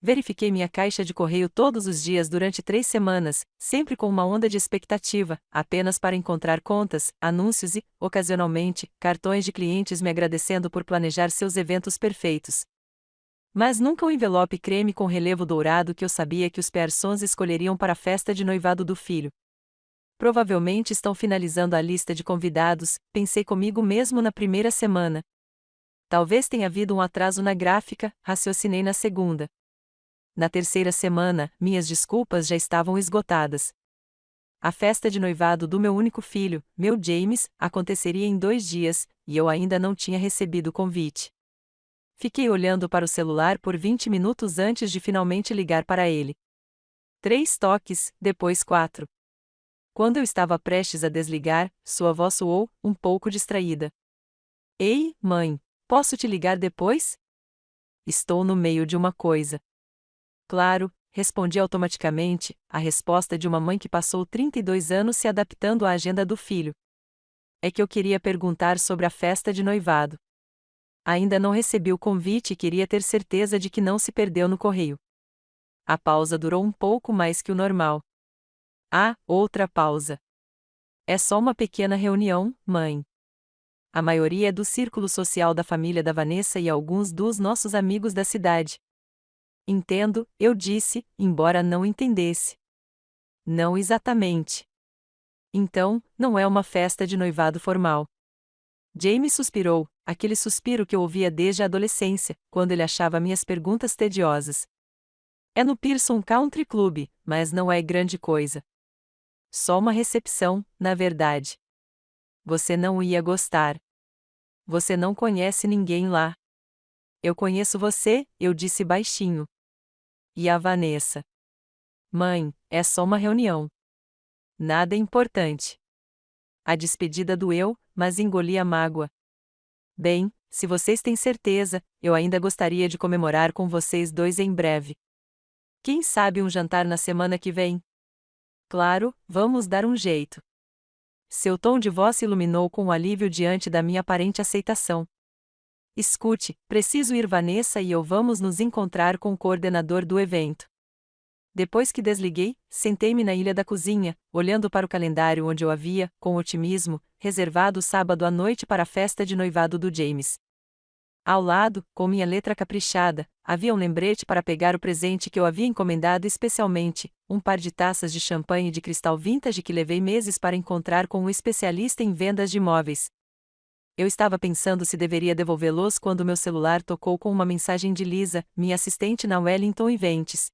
Verifiquei minha caixa de correio todos os dias durante 3 semanas, sempre com uma onda de expectativa, apenas para encontrar contas, anúncios e, ocasionalmente, cartões de clientes me agradecendo por planejar seus eventos perfeitos. Mas nunca o envelope creme com relevo dourado que eu sabia que os Pearsons escolheriam para a festa de noivado do filho. Provavelmente estão finalizando a lista de convidados, pensei comigo mesmo na primeira semana. Talvez tenha havido um atraso na gráfica, raciocinei na segunda. Na terceira semana, minhas desculpas já estavam esgotadas. A festa de noivado do meu único filho, meu James, aconteceria em 2 dias, e eu ainda não tinha recebido o convite. Fiquei olhando para o celular por 20 minutos antes de finalmente ligar para ele. 3 toques, depois 4. Quando eu estava prestes a desligar, sua voz soou, um pouco distraída. Ei, mãe, posso te ligar depois? Estou no meio de uma coisa. Claro, respondi automaticamente, a resposta de uma mãe que passou 32 anos se adaptando à agenda do filho. É que eu queria perguntar sobre a festa de noivado. Ainda não recebi o convite e queria ter certeza de que não se perdeu no correio. A pausa durou um pouco mais que o normal. Ah, outra pausa. É só uma pequena reunião, mãe. A maioria é do círculo social da família da Vanessa e alguns dos nossos amigos da cidade. Entendo, eu disse, embora não entendesse. Não exatamente. Então, não é uma festa de noivado formal. Jamie suspirou, aquele suspiro que eu ouvia desde a adolescência, quando ele achava minhas perguntas tediosas. É no Pearson Country Club, mas não é grande coisa. Só uma recepção, na verdade. Você não ia gostar. Você não conhece ninguém lá. Eu conheço você, eu disse baixinho. E a Vanessa? Mãe, é só uma reunião. Nada importante. A despedida doeu, mas engoli a mágoa. Bem, se vocês têm certeza, eu ainda gostaria de comemorar com vocês dois em breve. Quem sabe um jantar na semana que vem? Claro, vamos dar um jeito. Seu tom de voz se iluminou com um alívio diante da minha aparente aceitação. Escute, preciso ir. Vanessa e eu vamos nos encontrar com o coordenador do evento. Depois que desliguei, sentei-me na ilha da cozinha, olhando para o calendário onde eu havia, com otimismo, reservado o sábado à noite para a festa de noivado do James. Ao lado, com minha letra caprichada, havia um lembrete para pegar o presente que eu havia encomendado especialmente, um par de taças de champanhe de cristal vintage que levei meses para encontrar com um especialista em vendas de imóveis. Eu estava pensando se deveria devolvê-los quando meu celular tocou com uma mensagem de Lisa, minha assistente na Wellington Events.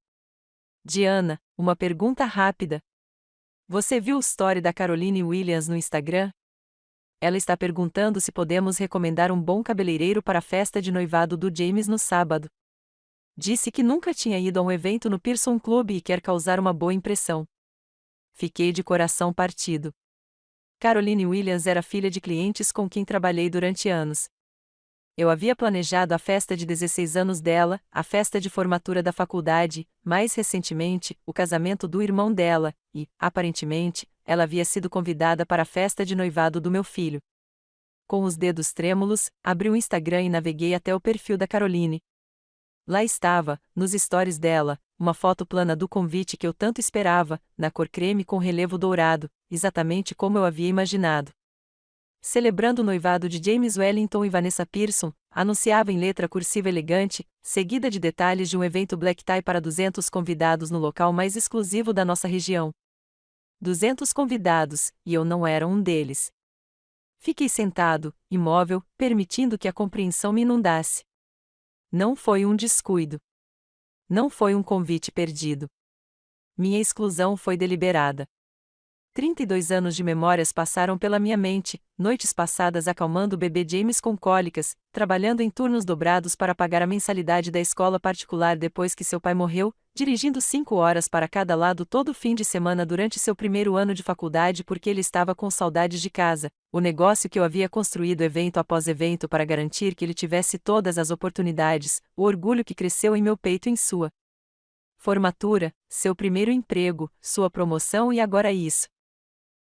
Diana, uma pergunta rápida. Você viu o story da Caroline Williams no Instagram? Ela está perguntando se podemos recomendar um bom cabeleireiro para a festa de noivado do James no sábado. Disse que nunca tinha ido a um evento no Pearson Club e quer causar uma boa impressão. Fiquei de coração partido. Caroline Williams era filha de clientes com quem trabalhei durante anos. Eu havia planejado a festa de 16 anos dela, a festa de formatura da faculdade, mais recentemente, o casamento do irmão dela, e, aparentemente, ela havia sido convidada para a festa de noivado do meu filho. Com os dedos trêmulos, abri o Instagram e naveguei até o perfil da Caroline. Lá estava, nos stories dela, uma foto plana do convite que eu tanto esperava, na cor creme com relevo dourado, exatamente como eu havia imaginado. Celebrando o noivado de James Wellington e Vanessa Pearson, anunciava em letra cursiva elegante, seguida de detalhes de um evento black tie para 200 convidados no local mais exclusivo da nossa região. 200 convidados, e eu não era um deles. Fiquei sentado, imóvel, permitindo que a compreensão me inundasse. Não foi um descuido. Não foi um convite perdido. Minha exclusão foi deliberada. 32 anos de memórias passaram pela minha mente, noites passadas acalmando o bebê James com cólicas, trabalhando em turnos dobrados para pagar a mensalidade da escola particular depois que seu pai morreu, dirigindo 5 horas para cada lado todo fim de semana durante seu primeiro ano de faculdade porque ele estava com saudades de casa, o negócio que eu havia construído evento após evento para garantir que ele tivesse todas as oportunidades, o orgulho que cresceu em meu peito em sua formatura, seu primeiro emprego, sua promoção e agora isso.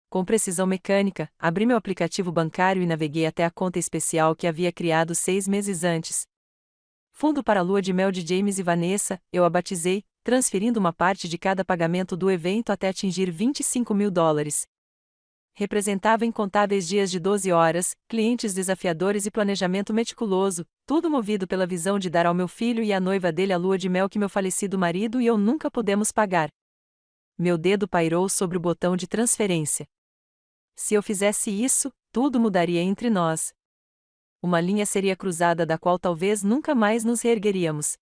Com precisão mecânica, abri meu aplicativo bancário e naveguei até a conta especial que havia criado 6 meses antes. Fundo para a lua de mel de James e Vanessa, eu a batizei, transferindo uma parte de cada pagamento do evento até atingir $25.000. Representava incontáveis dias de 12 horas, clientes desafiadores e planejamento meticuloso, tudo movido pela visão de dar ao meu filho e à noiva dele a lua de mel que meu falecido marido e eu nunca pudemos pagar. Meu dedo pairou sobre o botão de transferência. Se eu fizesse isso, tudo mudaria entre nós. Uma linha seria cruzada da qual talvez nunca mais nos reergueríamos.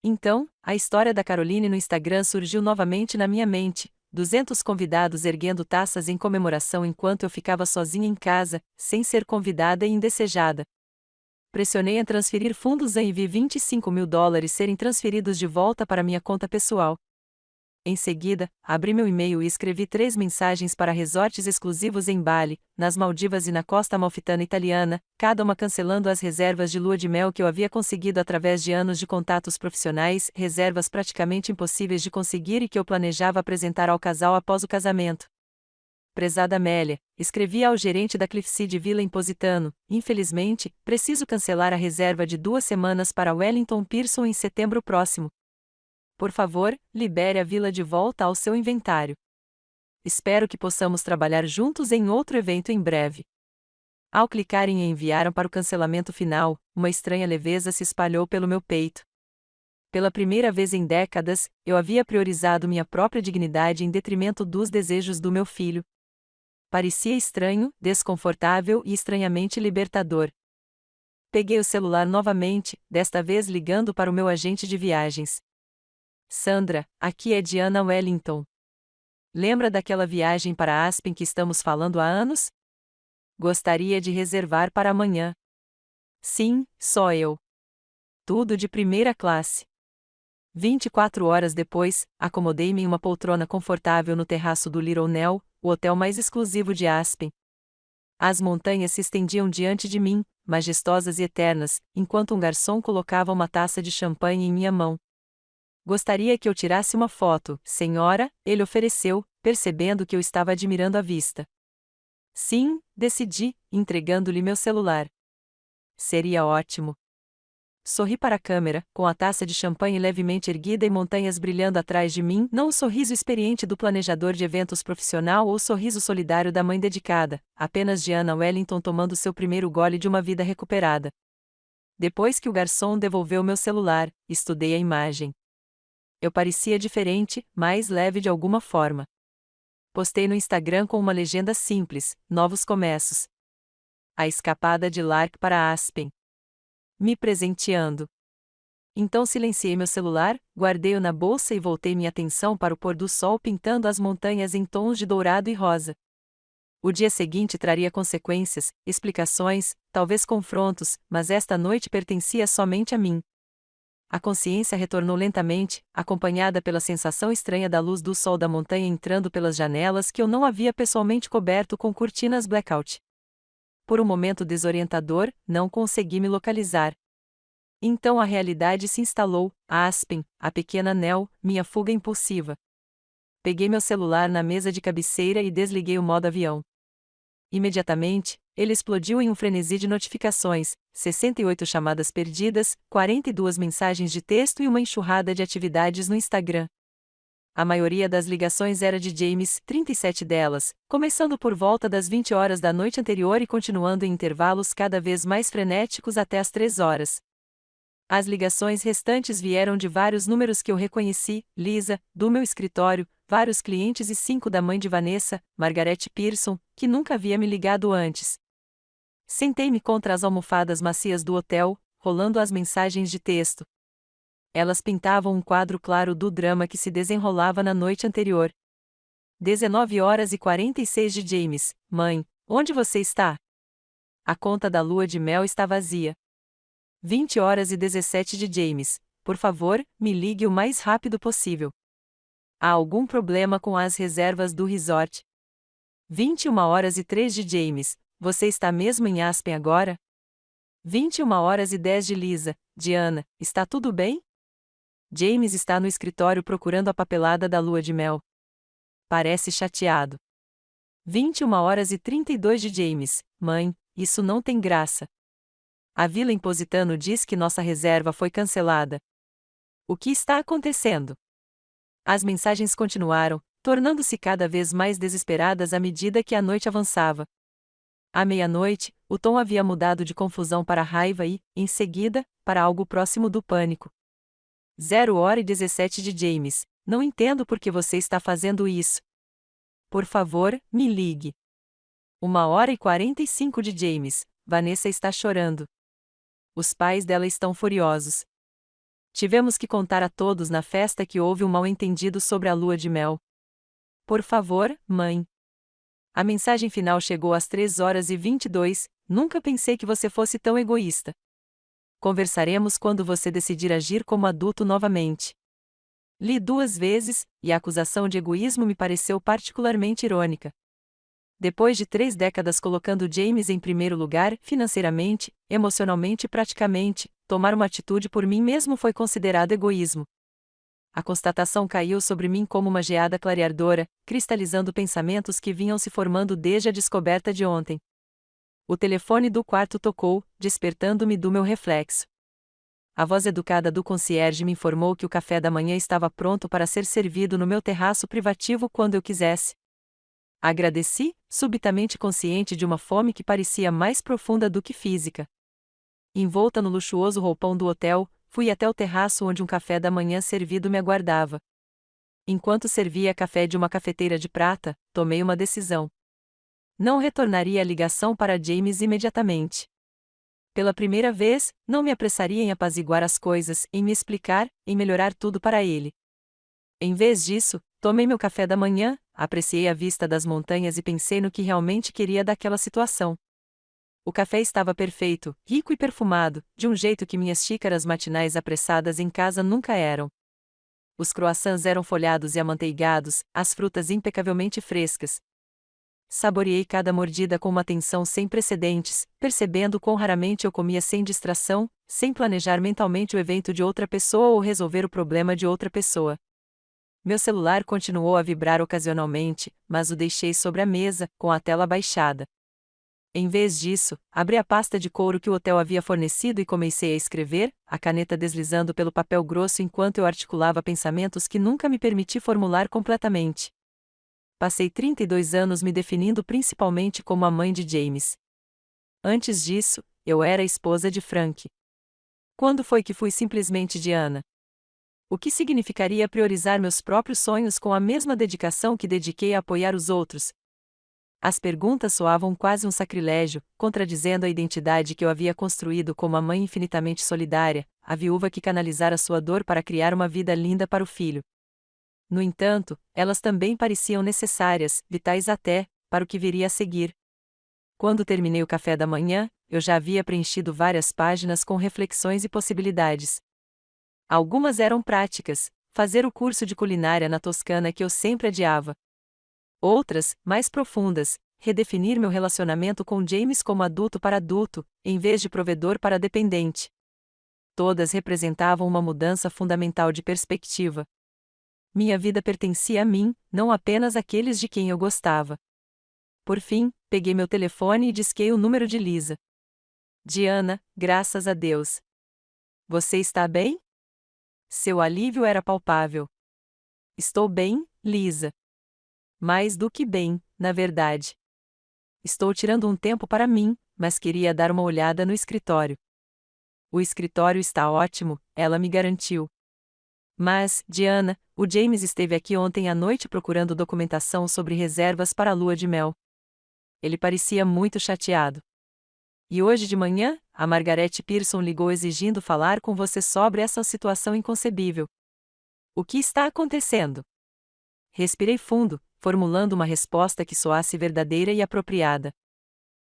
Então, a história da Caroline no Instagram surgiu novamente na minha mente. 200 convidados erguendo taças em comemoração enquanto eu ficava sozinha em casa, sem ser convidada e indesejada. Pressionei a transferir fundos e vi $25.000 serem transferidos de volta para minha conta pessoal. Em seguida, abri meu e-mail e escrevi 3 mensagens para resorts exclusivos em Bali, nas Maldivas e na costa amalfitana italiana, cada uma cancelando as reservas de lua de mel que eu havia conseguido através de anos de contatos profissionais, reservas praticamente impossíveis de conseguir e que eu planejava apresentar ao casal após o casamento. Prezada Amélia, escrevi ao gerente da Cliffside Villa em Positano, infelizmente, preciso cancelar a reserva de 2 semanas para Wellington Pearson em setembro próximo. Por favor, libere a vila de volta ao seu inventário. Espero que possamos trabalhar juntos em outro evento em breve. Ao clicar em enviar para o cancelamento final, uma estranha leveza se espalhou pelo meu peito. Pela primeira vez em décadas, eu havia priorizado minha própria dignidade em detrimento dos desejos do meu filho. Parecia estranho, desconfortável e estranhamente libertador. Peguei o celular novamente, desta vez ligando para o meu agente de viagens. Sandra, aqui é Diana Wellington. Lembra daquela viagem para Aspen que estamos falando há anos? Gostaria de reservar para amanhã. Sim, só eu. Tudo de primeira classe. 24 horas depois, acomodei-me em uma poltrona confortável no terraço do Little Nell, o hotel mais exclusivo de Aspen. As montanhas se estendiam diante de mim, majestosas e eternas, enquanto um garçom colocava uma taça de champanhe em minha mão. Gostaria que eu tirasse uma foto, senhora, ele ofereceu, percebendo que eu estava admirando a vista. Sim, decidi, entregando-lhe meu celular. Seria ótimo. Sorri para a câmera, com a taça de champanhe levemente erguida e montanhas brilhando atrás de mim, não o sorriso experiente do planejador de eventos profissional ou o sorriso solidário da mãe dedicada, apenas Diana Wellington tomando seu primeiro gole de uma vida recuperada. Depois que o garçom devolveu meu celular, estudei a imagem. Eu parecia diferente, mais leve de alguma forma. Postei no Instagram com uma legenda simples: novos começos. A escapada de Lark para Aspen. Me presenteando. Então silenciei meu celular, guardei-o na bolsa e voltei minha atenção para o pôr do sol pintando as montanhas em tons de dourado e rosa. O dia seguinte traria consequências, explicações, talvez confrontos, mas esta noite pertencia somente a mim. A consciência retornou lentamente, acompanhada pela sensação estranha da luz do sol da montanha entrando pelas janelas que eu não havia pessoalmente coberto com cortinas blackout. Por um momento desorientador, não consegui me localizar. Então a realidade se instalou, a Aspen, a pequena Nell, minha fuga impulsiva. Peguei meu celular na mesa de cabeceira e desliguei o modo avião. Imediatamente, ele explodiu em um frenesi de notificações, 68 chamadas perdidas, 42 mensagens de texto e uma enxurrada de atividades no Instagram. A maioria das ligações era de James, 37 delas, começando por volta das 20 horas da noite anterior e continuando em intervalos cada vez mais frenéticos até as 3 horas. As ligações restantes vieram de vários números que eu reconheci: Lisa, do meu escritório, vários clientes e 5 da mãe de Vanessa, Margaret Pearson, que nunca havia me ligado antes. Sentei-me contra as almofadas macias do hotel, rolando as mensagens de texto. Elas pintavam um quadro claro do drama que se desenrolava na noite anterior. 19 horas e 46 de James: mãe, onde você está? A conta da lua de mel está vazia. 20 horas e 17 de James: por favor, me ligue o mais rápido possível. Há algum problema com as reservas do resort? 21 horas e 3 de James: você está mesmo em Aspen agora? 21 horas e 10 de Lisa: Diana, está tudo bem? James está no escritório procurando a papelada da lua de mel. Parece chateado. 21 horas e 32 de James: mãe, isso não tem graça. A Vila Impositano diz que nossa reserva foi cancelada. O que está acontecendo? As mensagens continuaram, tornando-se cada vez mais desesperadas à medida que a noite avançava. À meia-noite, o tom havia mudado de confusão para raiva e, em seguida, para algo próximo do pânico. 0h17 de James. Não entendo por que você está fazendo isso. Por favor, me ligue. 1h45 de James. Vanessa está chorando. Os pais dela estão furiosos. Tivemos que contar a todos na festa que houve um mal-entendido sobre a lua de mel. Por favor, mãe. A mensagem final chegou às 3h22. Nunca pensei que você fosse tão egoísta. Conversaremos quando você decidir agir como adulto novamente. Li 2 vezes, e a acusação de egoísmo me pareceu particularmente irônica. Depois de 3 décadas colocando James em primeiro lugar, financeiramente, emocionalmente e praticamente, tomar uma atitude por mim mesmo foi considerado egoísmo. A constatação caiu sobre mim como uma geada clareadora, cristalizando pensamentos que vinham se formando desde a descoberta de ontem. O telefone do quarto tocou, despertando-me do meu reflexo. A voz educada do concierge me informou que o café da manhã estava pronto para ser servido no meu terraço privativo quando eu quisesse. Agradeci, subitamente consciente de uma fome que parecia mais profunda do que física. Envolta no luxuoso roupão do hotel, fui até o terraço onde um café da manhã servido me aguardava. Enquanto servia café de uma cafeteira de prata, tomei uma decisão. Não retornaria a ligação para James imediatamente. Pela primeira vez, não me apressaria em apaziguar as coisas, em me explicar, em melhorar tudo para ele. Em vez disso, tomei meu café da manhã, apreciei a vista das montanhas e pensei no que realmente queria daquela situação. O café estava perfeito, rico e perfumado, de um jeito que minhas xícaras matinais apressadas em casa nunca eram. Os croissants eram folhados e amanteigados, as frutas impecavelmente frescas. Saboreei cada mordida com uma atenção sem precedentes, percebendo quão raramente eu comia sem distração, sem planejar mentalmente o evento de outra pessoa ou resolver o problema de outra pessoa. Meu celular continuou a vibrar ocasionalmente, mas o deixei sobre a mesa, com a tela baixada. Em vez disso, abri a pasta de couro que o hotel havia fornecido e comecei a escrever, a caneta deslizando pelo papel grosso enquanto eu articulava pensamentos que nunca me permiti formular completamente. Passei 32 anos me definindo principalmente como a mãe de James. Antes disso, eu era a esposa de Frank. Quando foi que fui simplesmente Diana? O que significaria priorizar meus próprios sonhos com a mesma dedicação que dediquei a apoiar os outros? As perguntas soavam quase um sacrilégio, contradizendo a identidade que eu havia construído como a mãe infinitamente solidária, a viúva que canalizara sua dor para criar uma vida linda para o filho. No entanto, elas também pareciam necessárias, vitais até, para o que viria a seguir. Quando terminei o café da manhã, eu já havia preenchido várias páginas com reflexões e possibilidades. Algumas eram práticas, fazer o curso de culinária na Toscana que eu sempre adiava. Outras, mais profundas, redefinir meu relacionamento com James como adulto para adulto, em vez de provedor para dependente. Todas representavam uma mudança fundamental de perspectiva. Minha vida pertencia a mim, não apenas àqueles de quem eu gostava. Por fim, peguei meu telefone e disquei o número de Lisa. Diana, graças a Deus. Você está bem? Seu alívio era palpável. Estou bem, Lisa. Mais do que bem, na verdade. Estou tirando um tempo para mim, mas queria dar uma olhada no escritório. O escritório está ótimo, ela me garantiu. Mas, Diana, o James esteve aqui ontem à noite procurando documentação sobre reservas para a lua de mel. Ele parecia muito chateado. E hoje de manhã, a Margaret Pearson ligou exigindo falar com você sobre essa situação inconcebível. O que está acontecendo? Respirei fundo, formulando uma resposta que soasse verdadeira e apropriada.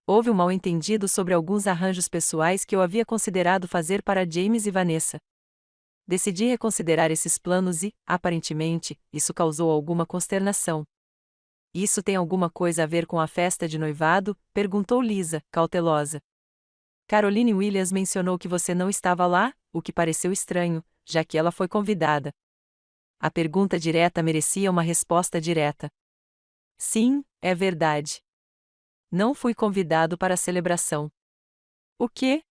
Houve um mal-entendido sobre alguns arranjos pessoais que eu havia considerado fazer para James e Vanessa. Decidi reconsiderar esses planos e, aparentemente, isso causou alguma consternação. Isso tem alguma coisa a ver com a festa de noivado? Perguntou Lisa, cautelosa. Caroline Williams mencionou que você não estava lá, o que pareceu estranho, já que ela foi convidada. A pergunta direta merecia uma resposta direta. Sim, é verdade. Não fui convidado para a celebração. O quê?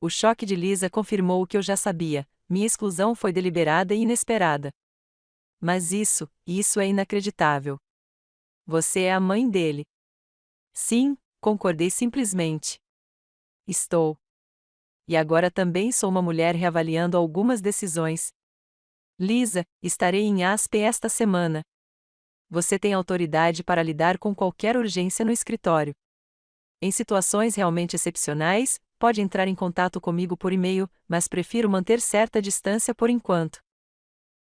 O choque de Lisa confirmou o que eu já sabia: minha exclusão foi deliberada e inesperada. Mas isso é inacreditável. Você é a mãe dele. Sim, concordei simplesmente. Estou. E agora também sou uma mulher reavaliando algumas decisões. Lisa, estarei em Aspen esta semana. Você tem autoridade para lidar com qualquer urgência no escritório. Em situações realmente excepcionais, pode entrar em contato comigo por e-mail, mas prefiro manter certa distância por enquanto.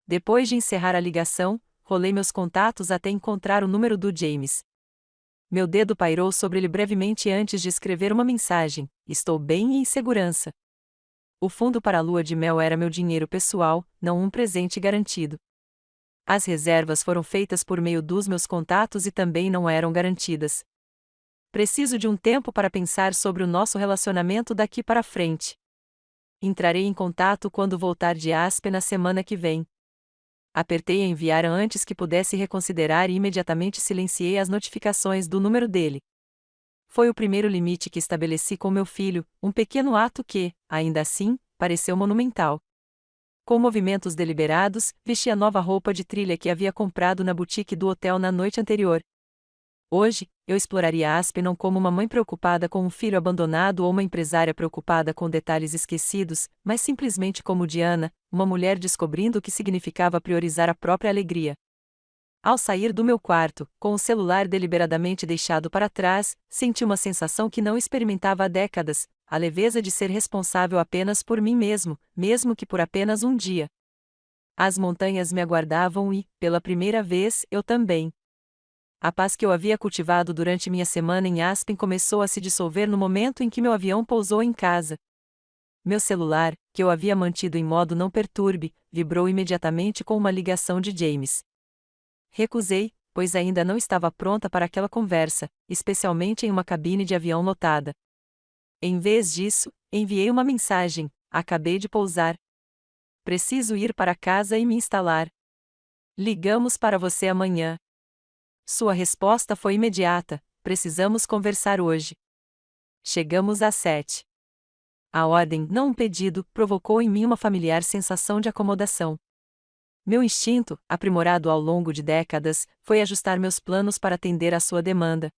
Depois de encerrar a ligação, rolei meus contatos até encontrar o número do James. Meu dedo pairou sobre ele brevemente antes de escrever uma mensagem: estou bem e em segurança. O fundo para a lua de mel era meu dinheiro pessoal, não um presente garantido. As reservas foram feitas por meio dos meus contatos e também não eram garantidas. Preciso de um tempo para pensar sobre o nosso relacionamento daqui para frente. Entrarei em contato quando voltar de Aspen na semana que vem. Apertei enviar antes que pudesse reconsiderar e imediatamente silenciei as notificações do número dele. Foi o primeiro limite que estabeleci com meu filho, um pequeno ato que, ainda assim, pareceu monumental. Com movimentos deliberados, vesti a nova roupa de trilha que havia comprado na boutique do hotel na noite anterior. Hoje, eu exploraria Aspen não como uma mãe preocupada com um filho abandonado ou uma empresária preocupada com detalhes esquecidos, mas simplesmente como Diana, uma mulher descobrindo o que significava priorizar a própria alegria. Ao sair do meu quarto, com o celular deliberadamente deixado para trás, senti uma sensação que não experimentava há décadas: a leveza de ser responsável apenas por mim mesmo, mesmo que por apenas um dia. As montanhas me aguardavam e, pela primeira vez, eu também. A paz que eu havia cultivado durante minha semana em Aspen começou a se dissolver no momento em que meu avião pousou em casa. Meu celular, que eu havia mantido em modo não perturbe, vibrou imediatamente com uma ligação de James. Recusei, pois ainda não estava pronta para aquela conversa, especialmente em uma cabine de avião lotada. Em vez disso, enviei uma mensagem: acabei de pousar. Preciso ir para casa e me instalar. Ligamos para você amanhã. Sua resposta foi imediata: precisamos conversar hoje. Chegamos às 7. A ordem, não um pedido, provocou em mim uma familiar sensação de acomodação. Meu instinto, aprimorado ao longo de décadas, foi ajustar meus planos para atender à sua demanda.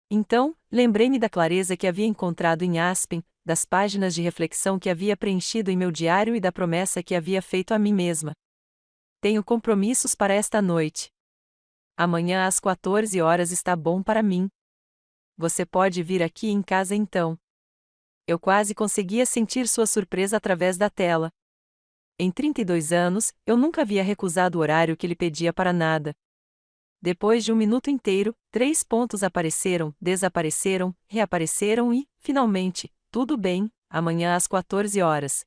Então, lembrei-me da clareza que havia encontrado em Aspen, das páginas de reflexão que havia preenchido em meu diário e da promessa que havia feito a mim mesma. Tenho compromissos para esta noite. Amanhã às 14 horas está bom para mim. Você pode vir aqui em casa então. Eu quase conseguia sentir sua surpresa através da tela. Em 32 anos, eu nunca havia recusado o horário que ele pedia para nada. Depois de um minuto inteiro, 3 pontos apareceram, desapareceram, reapareceram e, finalmente, tudo bem, amanhã às 14 horas.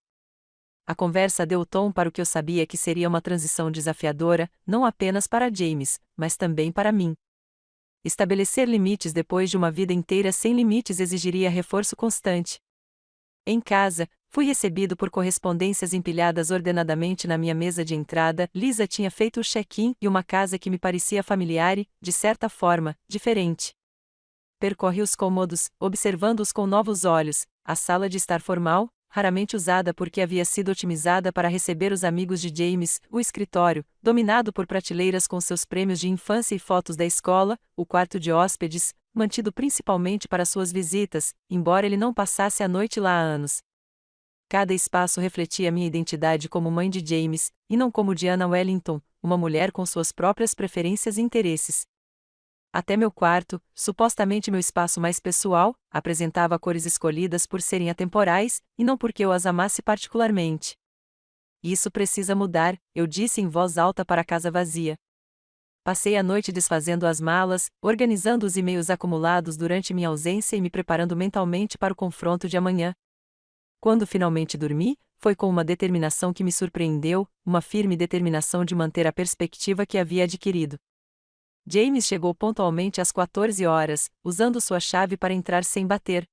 A conversa deu o tom para o que eu sabia que seria uma transição desafiadora, não apenas para James, mas também para mim. Estabelecer limites depois de uma vida inteira sem limites exigiria reforço constante. Em casa, fui recebido por correspondências empilhadas ordenadamente na minha mesa de entrada. Lisa tinha feito o check-in e uma casa que me parecia familiar e, de certa forma, diferente. Percorri os cômodos, observando-os com novos olhos. A sala de estar formal, raramente usada porque havia sido otimizada para receber os amigos de James, o escritório, dominado por prateleiras com seus prêmios de infância e fotos da escola, o quarto de hóspedes, mantido principalmente para suas visitas, embora ele não passasse a noite lá há anos. Cada espaço refletia minha identidade como mãe de James, e não como Diana Wellington, uma mulher com suas próprias preferências e interesses. Até meu quarto, supostamente meu espaço mais pessoal, apresentava cores escolhidas por serem atemporais, e não porque eu as amasse particularmente. Isso precisa mudar, eu disse em voz alta para a casa vazia. Passei a noite desfazendo as malas, organizando os e-mails acumulados durante minha ausência e me preparando mentalmente para o confronto de amanhã. Quando finalmente dormi, foi com uma determinação que me surpreendeu, uma firme determinação de manter a perspectiva que havia adquirido. James chegou pontualmente às 14 horas, usando sua chave para entrar sem bater.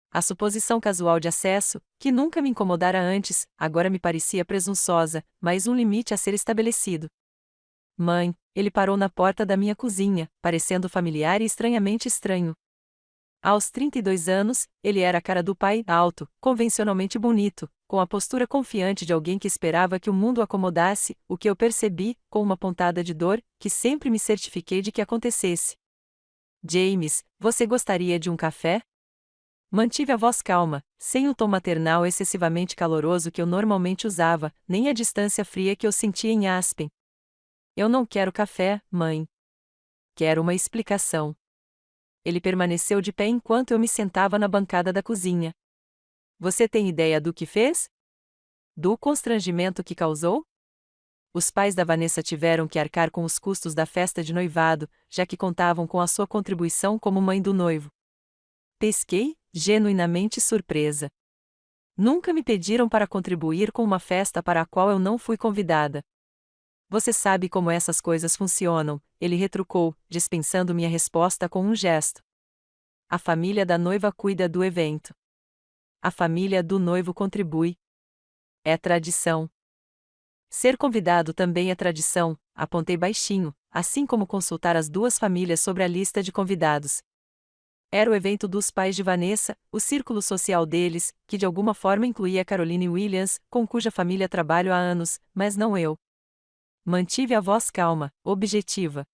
A suposição casual de acesso, que nunca me incomodara antes, agora me parecia presunçosa, mas um limite a ser estabelecido. Mãe, ele parou na porta da minha cozinha, parecendo familiar e estranhamente estranho. Aos 32 anos, ele era a cara do pai, alto, convencionalmente bonito, com a postura confiante de alguém que esperava que o mundo o acomodasse, o que eu percebi, com uma pontada de dor, que sempre me certifiquei de que acontecesse. James, você gostaria de um café? Mantive a voz calma, sem o tom maternal excessivamente caloroso que eu normalmente usava, nem a distância fria que eu sentia em Aspen. Eu não quero café, mãe. Quero uma explicação. Ele permaneceu de pé enquanto eu me sentava na bancada da cozinha. Você tem ideia do que fez? Do constrangimento que causou? Os pais da Vanessa tiveram que arcar com os custos da festa de noivado, já que contavam com a sua contribuição como mãe do noivo. Pesquei, genuinamente surpresa. Nunca me pediram para contribuir com uma festa para a qual eu não fui convidada. Você sabe como essas coisas funcionam, ele retrucou, dispensando minha resposta com um gesto. A família da noiva cuida do evento. A família do noivo contribui. É tradição. Ser convidado também é tradição, apontei baixinho, assim como consultar as duas famílias sobre a lista de convidados. Era o evento dos pais de Vanessa, o círculo social deles, que de alguma forma incluía Caroline Williams, com cuja família trabalho há anos, mas não eu. Mantive a voz calma, objetiva.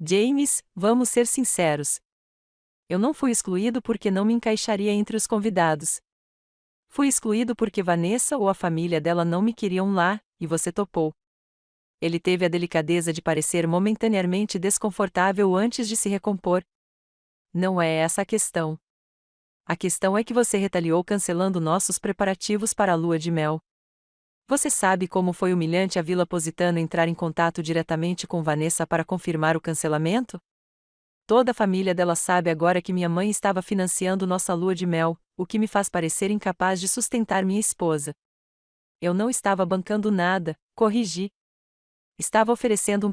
James, vamos ser sinceros. Eu não fui excluído porque não me encaixaria entre os convidados. Fui excluído porque Vanessa ou a família dela não me queriam lá, e você topou. Ele teve a delicadeza de parecer momentaneamente desconfortável antes de se recompor. Não é essa a questão. A questão é que você retaliou cancelando nossos preparativos para a lua de mel. Você sabe como foi humilhante a Vila Positano entrar em contato diretamente com Vanessa para confirmar o cancelamento? Toda a família dela sabe agora que minha mãe estava financiando nossa lua de mel, o que me faz parecer incapaz de sustentar minha esposa. Eu não estava bancando nada, corrigi. Estava oferecendo um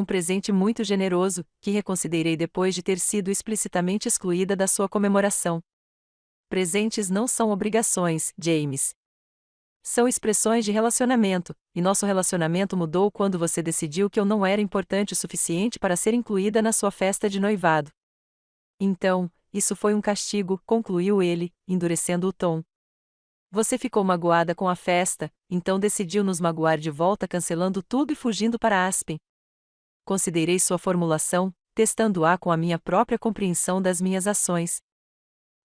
presente muito generoso, que reconsiderei depois de ter sido explicitamente excluída da sua comemoração. Presentes não são obrigações, James. São expressões de relacionamento, e nosso relacionamento mudou quando você decidiu que eu não era importante o suficiente para ser incluída na sua festa de noivado. Então, isso foi um castigo, concluiu ele, endurecendo o tom. Você ficou magoada com a festa, então decidiu nos magoar de volta cancelando tudo e fugindo para Aspen. Considerei sua formulação, testando-a com a minha própria compreensão das minhas ações.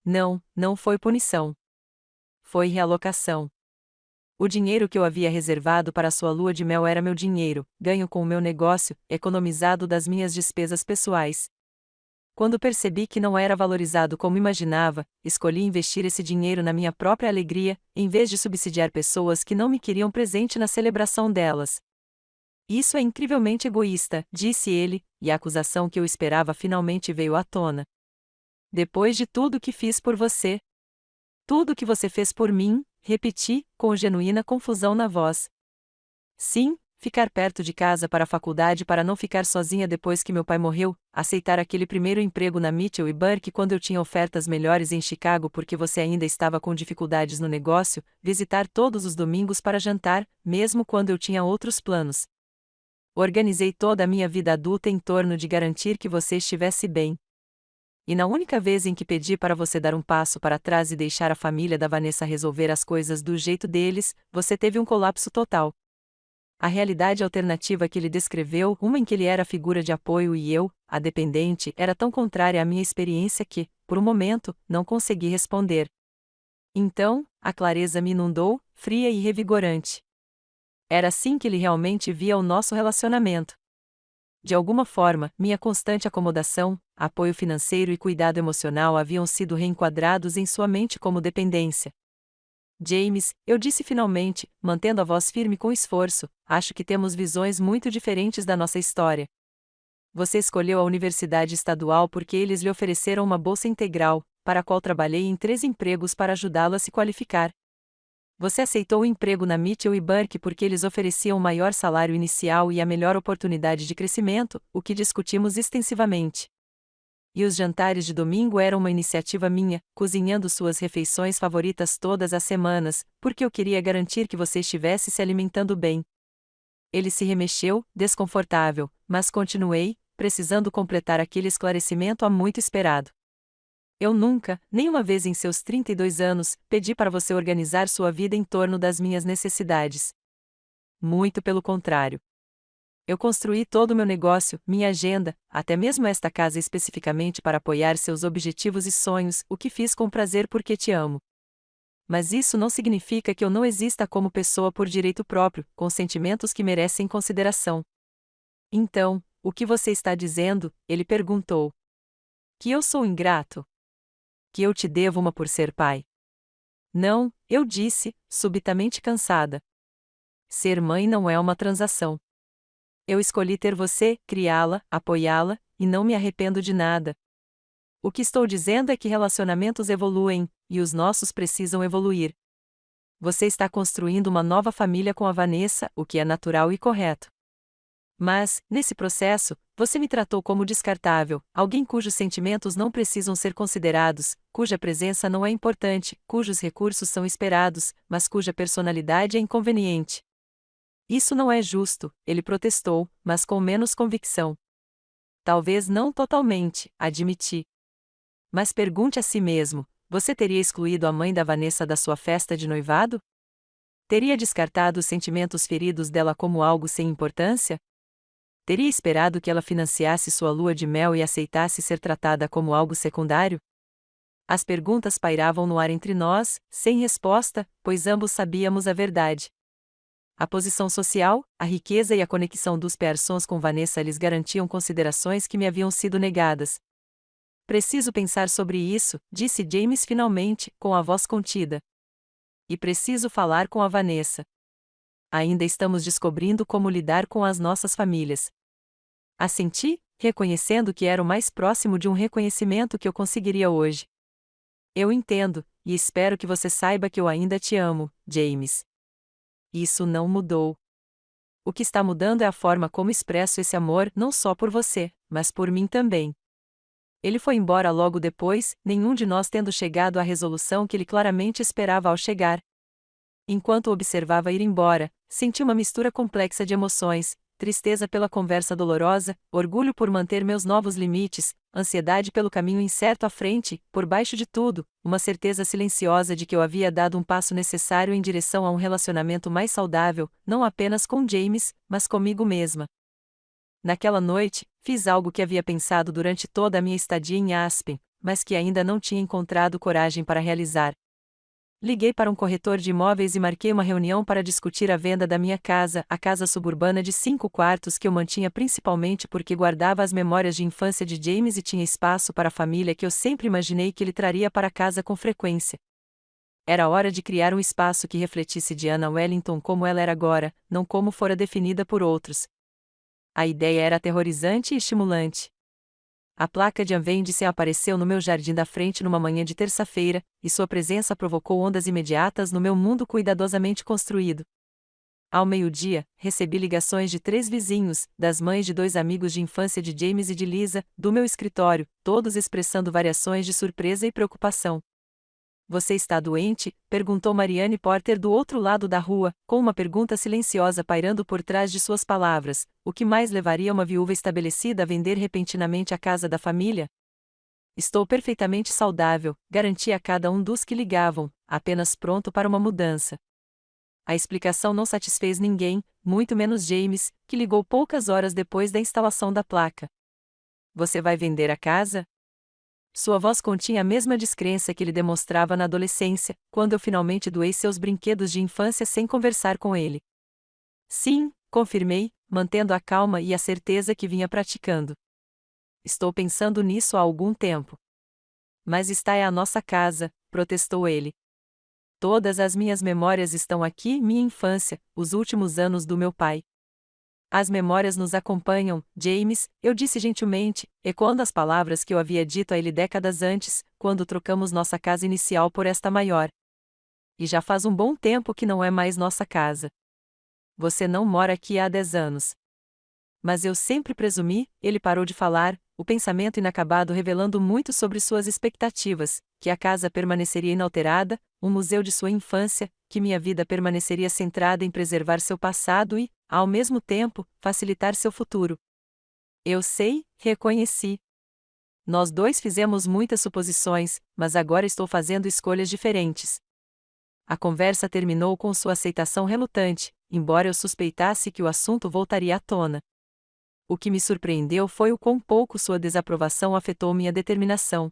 Não foi punição. Foi realocação. O dinheiro que eu havia reservado para sua lua de mel era meu dinheiro, ganho com o meu negócio, economizado das minhas despesas pessoais. Quando percebi que não era valorizado como imaginava, escolhi investir esse dinheiro na minha própria alegria, em vez de subsidiar pessoas que não me queriam presente na celebração delas. Isso é incrivelmente egoísta, disse ele, e a acusação que eu esperava finalmente veio à tona. Depois de tudo que fiz por você. Tudo que você fez por mim, repeti, com genuína confusão na voz. Sim, ficar perto de casa para a faculdade para não ficar sozinha depois que meu pai morreu, aceitar aquele primeiro emprego na Mitchell e Burke quando eu tinha ofertas melhores em Chicago porque você ainda estava com dificuldades no negócio, visitar todos os domingos para jantar, mesmo quando eu tinha outros planos. Organizei toda a minha vida adulta em torno de garantir que você estivesse bem. E na única vez em que pedi para você dar um passo para trás e deixar a família da Vanessa resolver as coisas do jeito deles, você teve um colapso total. A realidade alternativa que ele descreveu, uma em que ele era a figura de apoio e eu, a dependente, era tão contrária à minha experiência que, por um momento, não consegui responder. Então, a clareza me inundou, fria e revigorante. Era assim que ele realmente via o nosso relacionamento. De alguma forma, minha constante acomodação, apoio financeiro e cuidado emocional haviam sido reenquadrados em sua mente como dependência. James, eu disse finalmente, mantendo a voz firme com esforço, acho que temos visões muito diferentes da nossa história. Você escolheu a universidade estadual porque eles lhe ofereceram uma bolsa integral, para a qual trabalhei em 3 empregos para ajudá-lo a se qualificar. Você aceitou o emprego na Mitchell e Burke porque eles ofereciam o maior salário inicial e a melhor oportunidade de crescimento, o que discutimos extensivamente. E os jantares de domingo eram uma iniciativa minha, cozinhando suas refeições favoritas todas as semanas, porque eu queria garantir que você estivesse se alimentando bem. Ele se remexeu, desconfortável, mas continuei, precisando completar aquele esclarecimento há muito esperado. Eu nunca, nenhuma vez em seus 32 anos, pedi para você organizar sua vida em torno das minhas necessidades. Muito pelo contrário. Eu construí todo o meu negócio, minha agenda, até mesmo esta casa especificamente para apoiar seus objetivos e sonhos, o que fiz com prazer porque te amo. Mas isso não significa que eu não exista como pessoa por direito próprio, com sentimentos que merecem consideração. Então, o que você está dizendo? Ele perguntou. Que eu sou ingrato? Que eu te devo uma por ser pai? Não, eu disse, subitamente cansada. Ser mãe não é uma transação. Eu escolhi ter você, criá-la, apoiá-la, e não me arrependo de nada. O que estou dizendo é que relacionamentos evoluem, e os nossos precisam evoluir. Você está construindo uma nova família com a Vanessa, o que é natural e correto. Mas, nesse processo, você me tratou como descartável, alguém cujos sentimentos não precisam ser considerados, cuja presença não é importante, cujos recursos são esperados, mas cuja personalidade é inconveniente. Isso não é justo, ele protestou, mas com menos convicção. Talvez não totalmente, admiti. Mas pergunte a si mesmo: você teria excluído a mãe da Vanessa da sua festa de noivado? Teria descartado os sentimentos feridos dela como algo sem importância? Teria esperado que ela financiasse sua lua de mel e aceitasse ser tratada como algo secundário? As perguntas pairavam no ar entre nós, sem resposta, pois ambos sabíamos a verdade. A posição social, a riqueza e a conexão dos Pearsons com Vanessa lhes garantiam considerações que me haviam sido negadas. Preciso pensar sobre isso, disse James finalmente, com a voz contida. E preciso falar com a Vanessa. Ainda estamos descobrindo como lidar com as nossas famílias. Assenti, reconhecendo que era o mais próximo de um reconhecimento que eu conseguiria hoje. Eu entendo, e espero que você saiba que eu ainda te amo, James. Isso não mudou. O que está mudando é a forma como expresso esse amor, não só por você, mas por mim também. Ele foi embora logo depois, nenhum de nós tendo chegado à resolução que ele claramente esperava ao chegar. Enquanto o observava ir embora, senti uma mistura complexa de emoções: tristeza pela conversa dolorosa, orgulho por manter meus novos limites, ansiedade pelo caminho incerto à frente, por baixo de tudo, uma certeza silenciosa de que eu havia dado um passo necessário em direção a um relacionamento mais saudável, não apenas com James, mas comigo mesma. Naquela noite, fiz algo que havia pensado durante toda a minha estadia em Aspen, mas que ainda não tinha encontrado coragem para realizar. Liguei para um corretor de imóveis e marquei uma reunião para discutir a venda da minha casa, a casa suburbana de 5 quartos que eu mantinha principalmente porque guardava as memórias de infância de James e tinha espaço para a família que eu sempre imaginei que ele traria para casa com frequência. Era hora de criar um espaço que refletisse Diana Wellington como ela era agora, não como fora definida por outros. A ideia era aterrorizante e estimulante. A placa de Avendse apareceu no meu jardim da frente numa manhã de terça-feira, e sua presença provocou ondas imediatas no meu mundo cuidadosamente construído. Ao meio-dia, recebi ligações de 3 vizinhos, das mães de 2 amigos de infância de James e de Lisa, do meu escritório, todos expressando variações de surpresa e preocupação. Você está doente? Perguntou Marianne Porter do outro lado da rua, com uma pergunta silenciosa pairando por trás de suas palavras: o que mais levaria uma viúva estabelecida a vender repentinamente a casa da família? Estou perfeitamente saudável, garanti a cada um dos que ligavam, apenas pronto para uma mudança. A explicação não satisfez ninguém, muito menos James, que ligou poucas horas depois da instalação da placa. Você vai vender a casa? Sua voz continha a mesma descrença que ele demonstrava na adolescência, quando eu finalmente doei seus brinquedos de infância sem conversar com ele. Sim, confirmei, mantendo a calma e a certeza que vinha praticando. Estou pensando nisso há algum tempo. Mas esta é a nossa casa, protestou ele. Todas as minhas memórias estão aqui, minha infância, os últimos anos do meu pai. As memórias nos acompanham, James, eu disse gentilmente, ecoando as palavras que eu havia dito a ele décadas antes, quando trocamos nossa casa inicial por esta maior. E já faz um bom tempo que não é mais nossa casa. Você não mora aqui há 10 anos. Mas eu sempre presumi, ele parou de falar, o pensamento inacabado revelando muito sobre suas expectativas, que a casa permaneceria inalterada, um museu de sua infância, que minha vida permaneceria centrada em preservar seu passado e, ao mesmo tempo, facilitar seu futuro. Eu sei, reconheci. Nós dois fizemos muitas suposições, mas agora estou fazendo escolhas diferentes. A conversa terminou com sua aceitação relutante, embora eu suspeitasse que o assunto voltaria à tona. O que me surpreendeu foi o quão pouco sua desaprovação afetou minha determinação.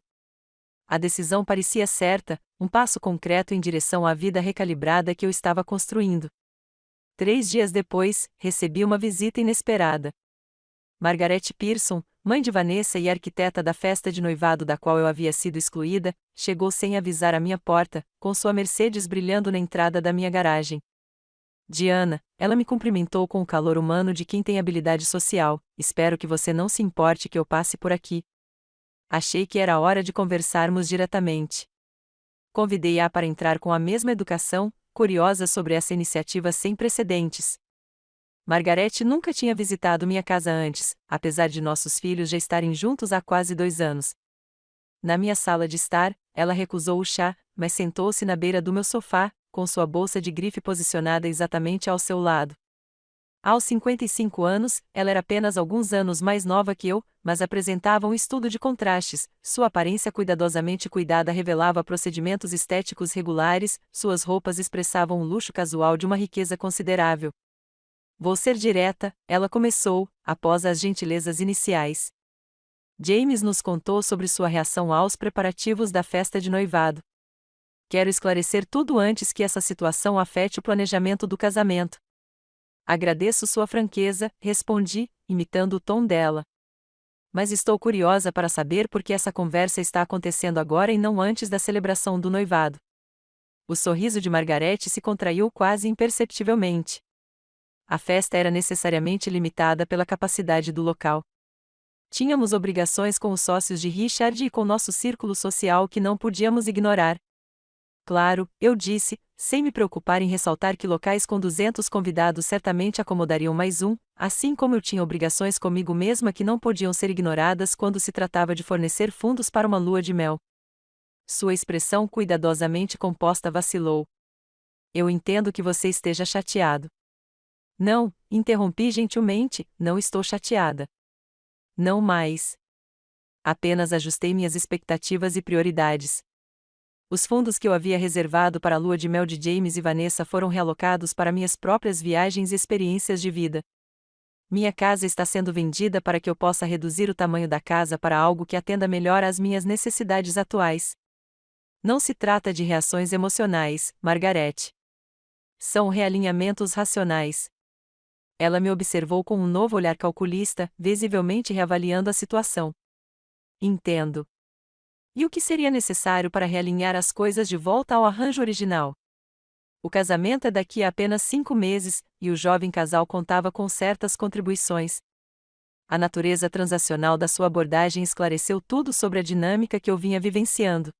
A decisão parecia certa, um passo concreto em direção à vida recalibrada que eu estava construindo. 3 dias depois, recebi uma visita inesperada. Margaret Pearson, mãe de Vanessa e arquiteta da festa de noivado da qual eu havia sido excluída, chegou sem avisar à minha porta, com sua Mercedes brilhando na entrada da minha garagem. Diana, ela me cumprimentou com o calor humano de quem tem habilidade social. Espero que você não se importe que eu passe por aqui. Achei que era hora de conversarmos diretamente. Convidei-a para entrar com a mesma educação, curiosa sobre essa iniciativa sem precedentes. Margaret nunca tinha visitado minha casa antes, apesar de nossos filhos já estarem juntos há quase 2 anos. Na minha sala de estar, ela recusou o chá, mas sentou-se na beira do meu sofá, com sua bolsa de grife posicionada exatamente ao seu lado. Aos 55 anos, ela era apenas alguns anos mais nova que eu, mas apresentava um estudo de contrastes. Sua aparência cuidadosamente cuidada revelava procedimentos estéticos regulares, suas roupas expressavam um luxo casual de uma riqueza considerável. Vou ser direta, ela começou, após as gentilezas iniciais. James nos contou sobre sua reação aos preparativos da festa de noivado. Quero esclarecer tudo antes que essa situação afete o planejamento do casamento. Agradeço sua franqueza, respondi, imitando o tom dela. Mas estou curiosa para saber por que essa conversa está acontecendo agora e não antes da celebração do noivado. O sorriso de Margaret se contraiu quase imperceptivelmente. A festa era necessariamente limitada pela capacidade do local. Tínhamos obrigações com os sócios de Richard e com nosso círculo social que não podíamos ignorar. Claro, eu disse, sem me preocupar em ressaltar que locais com 200 convidados certamente acomodariam mais um, assim como eu tinha obrigações comigo mesma que não podiam ser ignoradas quando se tratava de fornecer fundos para uma lua de mel. Sua expressão cuidadosamente composta vacilou. Eu entendo que você esteja chateado. Não, interrompi gentilmente, não estou chateada. Não mais. Apenas ajustei minhas expectativas e prioridades. Os fundos que eu havia reservado para a lua de mel de James e Vanessa foram realocados para minhas próprias viagens e experiências de vida. Minha casa está sendo vendida para que eu possa reduzir o tamanho da casa para algo que atenda melhor às minhas necessidades atuais. Não se trata de reações emocionais, Margaret. São realinhamentos racionais. Ela me observou com um novo olhar calculista, visivelmente reavaliando a situação. Entendo. E o que seria necessário para realinhar as coisas de volta ao arranjo original? O casamento é daqui a apenas 5 meses, e o jovem casal contava com certas contribuições. A natureza transacional da sua abordagem esclareceu tudo sobre a dinâmica que eu vinha vivenciando.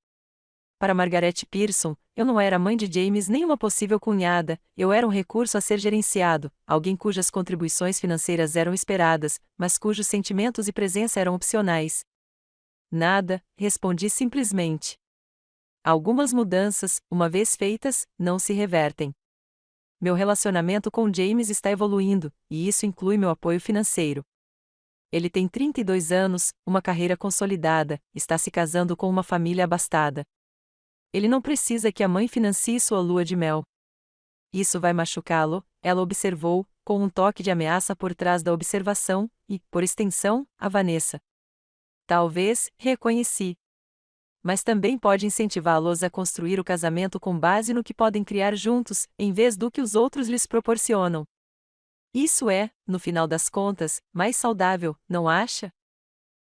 Para Margaret Pearson, eu não era mãe de James nem uma possível cunhada, eu era um recurso a ser gerenciado, alguém cujas contribuições financeiras eram esperadas, mas cujos sentimentos e presença eram opcionais. Nada, respondi simplesmente. Algumas mudanças, uma vez feitas, não se revertem. Meu relacionamento com James está evoluindo, e isso inclui meu apoio financeiro. Ele tem 32 anos, uma carreira consolidada, está se casando com uma família abastada. Ele não precisa que a mãe financie sua lua de mel. Isso vai machucá-lo, ela observou, com um toque de ameaça por trás da observação, e, por extensão, a Vanessa. Talvez, reconheci. Mas também pode incentivá-los a construir o casamento com base no que podem criar juntos, em vez do que os outros lhes proporcionam. Isso é, no final das contas, mais saudável, não acha?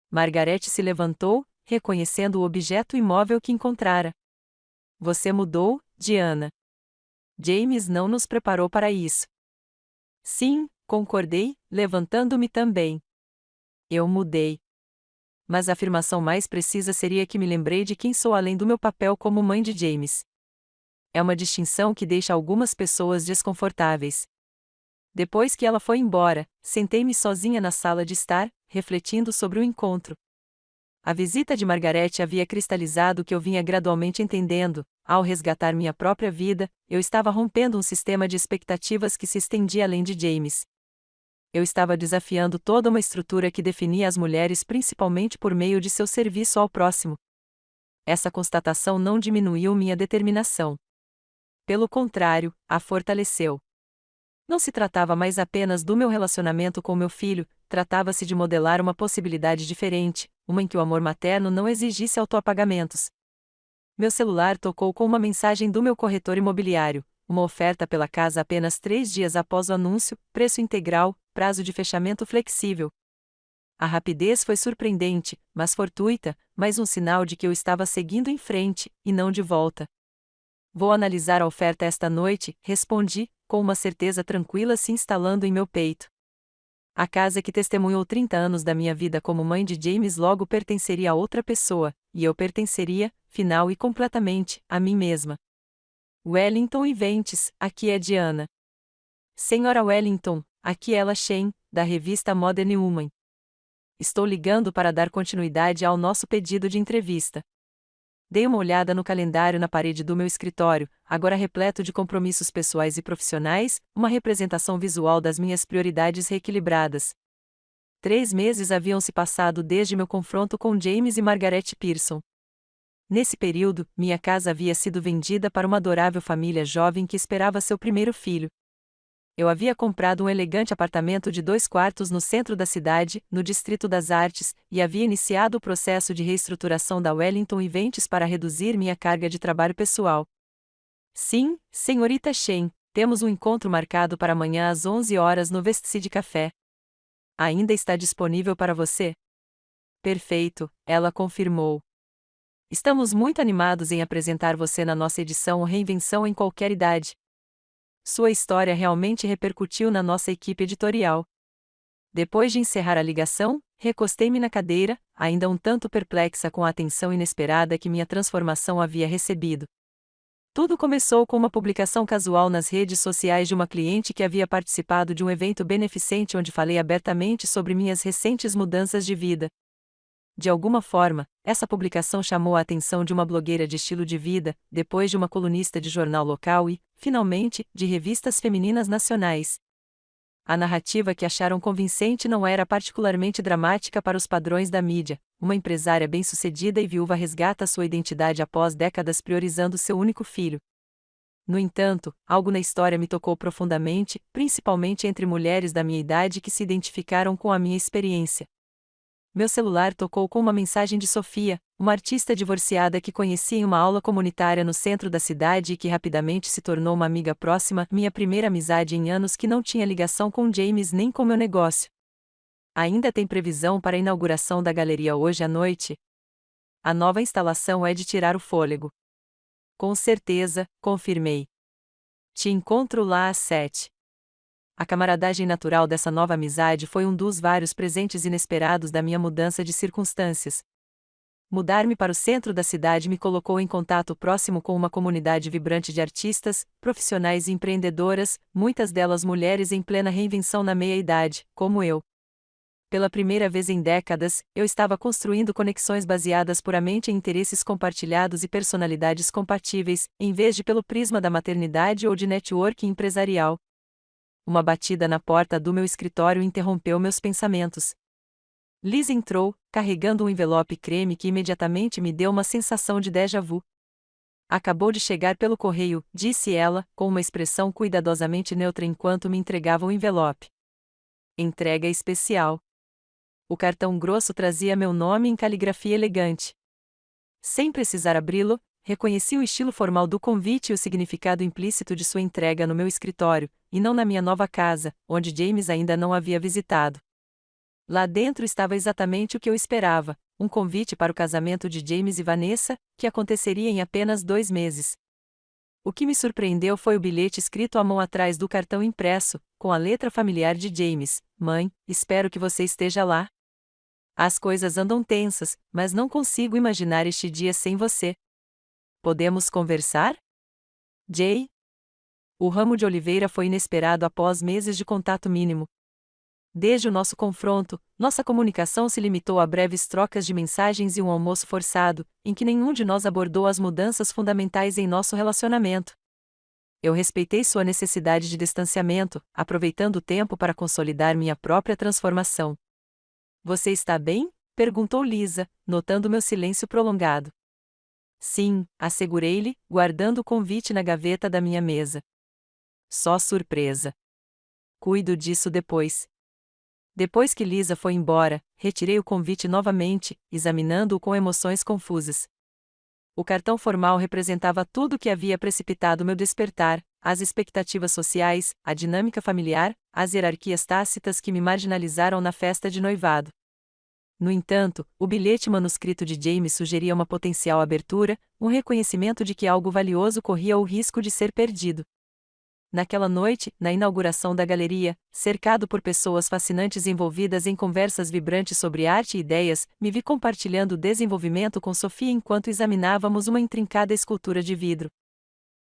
Margaret se levantou, reconhecendo o objeto imóvel que encontrara. Você mudou, Diana. James não nos preparou para isso. Sim, concordei, levantando-me também. Eu mudei. Mas a afirmação mais precisa seria que me lembrei de quem sou além do meu papel como mãe de James. É uma distinção que deixa algumas pessoas desconfortáveis. Depois que ela foi embora, sentei-me sozinha na sala de estar, refletindo sobre o encontro. A visita de Margaret havia cristalizado o que eu vinha gradualmente entendendo. Ao resgatar minha própria vida, eu estava rompendo um sistema de expectativas que se estendia além de James. Eu estava desafiando toda uma estrutura que definia as mulheres principalmente por meio de seu serviço ao próximo. Essa constatação não diminuiu minha determinação. Pelo contrário, a fortaleceu. Não se tratava mais apenas do meu relacionamento com meu filho, tratava-se de modelar uma possibilidade diferente, uma em que o amor materno não exigisse autoapagamentos. Meu celular tocou com uma mensagem do meu corretor imobiliário, uma oferta pela casa apenas 3 dias após o anúncio, preço integral, prazo de fechamento flexível. A rapidez foi surpreendente, mas fortuita, mais um sinal de que eu estava seguindo em frente, e não de volta. Vou analisar a oferta esta noite, respondi, com uma certeza tranquila se instalando em meu peito. A casa que testemunhou 30 anos da minha vida como mãe de James logo pertenceria a outra pessoa, e eu pertenceria, final e completamente, a mim mesma. Wellington Events, aqui é Diana. Senhora Wellington, aqui é ela Shen, da revista Modern Woman. Estou ligando para dar continuidade ao nosso pedido de entrevista. Dei uma olhada no calendário na parede do meu escritório, agora repleto de compromissos pessoais e profissionais, uma representação visual das minhas prioridades reequilibradas. 3 meses haviam se passado desde meu confronto com James e Margaret Pearson. Nesse período, minha casa havia sido vendida para uma adorável família jovem que esperava seu primeiro filho. Eu havia comprado um elegante apartamento de 2 quartos no centro da cidade, no Distrito das Artes, e havia iniciado o processo de reestruturação da Wellington Events para reduzir minha carga de trabalho pessoal. Sim, senhorita Shen, temos um encontro marcado para amanhã às 11 horas no Westside Café. Ainda está disponível para você? Perfeito, ela confirmou. Estamos muito animados em apresentar você na nossa edição Reinvenção em Qualquer Idade. Sua história realmente repercutiu na nossa equipe editorial. Depois de encerrar a ligação, recostei-me na cadeira, ainda um tanto perplexa com a atenção inesperada que minha transformação havia recebido. Tudo começou com uma publicação casual nas redes sociais de uma cliente que havia participado de um evento beneficente onde falei abertamente sobre minhas recentes mudanças de vida. De alguma forma, essa publicação chamou a atenção de uma blogueira de estilo de vida, depois de uma colunista de jornal local e, finalmente, de revistas femininas nacionais. A narrativa que acharam convincente não era particularmente dramática para os padrões da mídia. Uma empresária bem-sucedida e viúva resgata sua identidade após décadas priorizando seu único filho. No entanto, algo na história me tocou profundamente, principalmente entre mulheres da minha idade que se identificaram com a minha experiência. Meu celular tocou com uma mensagem de Sofia, uma artista divorciada que conheci em uma aula comunitária no centro da cidade e que rapidamente se tornou uma amiga próxima, minha primeira amizade em anos que não tinha ligação com James nem com meu negócio. Ainda tem previsão para a inauguração da galeria hoje à noite? A nova instalação é de tirar o fôlego. Com certeza, confirmei. Te encontro lá às 7. A camaradagem natural dessa nova amizade foi um dos vários presentes inesperados da minha mudança de circunstâncias. Mudar-me para o centro da cidade me colocou em contato próximo com uma comunidade vibrante de artistas, profissionais e empreendedoras, muitas delas mulheres em plena reinvenção na meia-idade, como eu. Pela primeira vez em décadas, eu estava construindo conexões baseadas puramente em interesses compartilhados e personalidades compatíveis, em vez de pelo prisma da maternidade ou de networking empresarial. Uma batida na porta do meu escritório interrompeu meus pensamentos. Liz entrou, carregando um envelope creme que imediatamente me deu uma sensação de déjà vu. Acabou de chegar pelo correio, disse ela, com uma expressão cuidadosamente neutra enquanto me entregava o envelope. Entrega especial. O cartão grosso trazia meu nome em caligrafia elegante. Sem precisar abri-lo, reconheci o estilo formal do convite e o significado implícito de sua entrega no meu escritório, e não na minha nova casa, onde James ainda não havia visitado. Lá dentro estava exatamente o que eu esperava, um convite para o casamento de James e Vanessa, que aconteceria em apenas 2 meses. O que me surpreendeu foi o bilhete escrito à mão atrás do cartão impresso, com a letra familiar de James: Mãe, espero que você esteja lá. As coisas andam tensas, mas não consigo imaginar este dia sem você. Podemos conversar? Jay? O ramo de oliveira foi inesperado após meses de contato mínimo. Desde o nosso confronto, nossa comunicação se limitou a breves trocas de mensagens e um almoço forçado, em que nenhum de nós abordou as mudanças fundamentais em nosso relacionamento. Eu respeitei sua necessidade de distanciamento, aproveitando o tempo para consolidar minha própria transformação. Você está bem? Perguntou Lisa, notando meu silêncio prolongado. Sim, assegurei-lhe, guardando o convite na gaveta da minha mesa. Só surpresa. Cuido disso depois. Depois que Lisa foi embora, retirei o convite novamente, examinando-o com emoções confusas. O cartão formal representava tudo o que havia precipitado meu despertar, as expectativas sociais, a dinâmica familiar, as hierarquias tácitas que me marginalizaram na festa de noivado. No entanto, o bilhete manuscrito de James sugeria uma potencial abertura, um reconhecimento de que algo valioso corria o risco de ser perdido. Naquela noite, na inauguração da galeria, cercado por pessoas fascinantes envolvidas em conversas vibrantes sobre arte e ideias, me vi compartilhando o desenvolvimento com Sofia enquanto examinávamos uma intrincada escultura de vidro.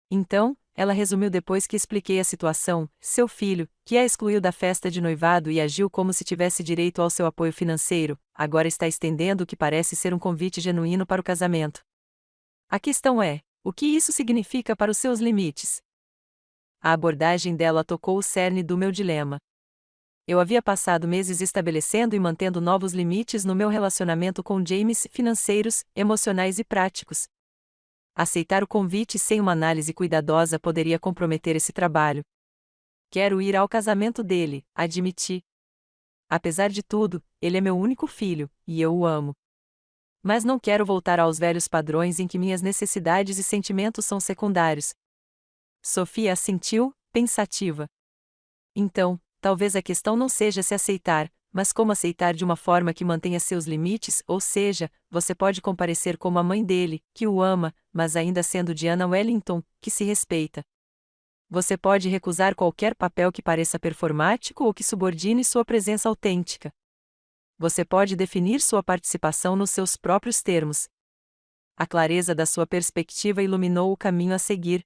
Então, ela resumiu depois que expliquei a situação: seu filho, que a excluiu da festa de noivado e agiu como se tivesse direito ao seu apoio financeiro, agora está estendendo o que parece ser um convite genuíno para o casamento. A questão é: o que isso significa para os seus limites? A abordagem dela tocou o cerne do meu dilema. Eu havia passado meses estabelecendo e mantendo novos limites no meu relacionamento com James, financeiros, emocionais e práticos. Aceitar o convite sem uma análise cuidadosa poderia comprometer esse trabalho. Quero ir ao casamento dele, admiti. Apesar de tudo, ele é meu único filho, e eu o amo. Mas não quero voltar aos velhos padrões em que minhas necessidades e sentimentos são secundários. Sofia assentiu, pensativa. Então, talvez a questão não seja se aceitar, mas como aceitar de uma forma que mantenha seus limites, ou seja, você pode comparecer como a mãe dele, que o ama, mas ainda sendo Diana Wellington, que se respeita. Você pode recusar qualquer papel que pareça performático ou que subordine sua presença autêntica. Você pode definir sua participação nos seus próprios termos. A clareza da sua perspectiva iluminou o caminho a seguir.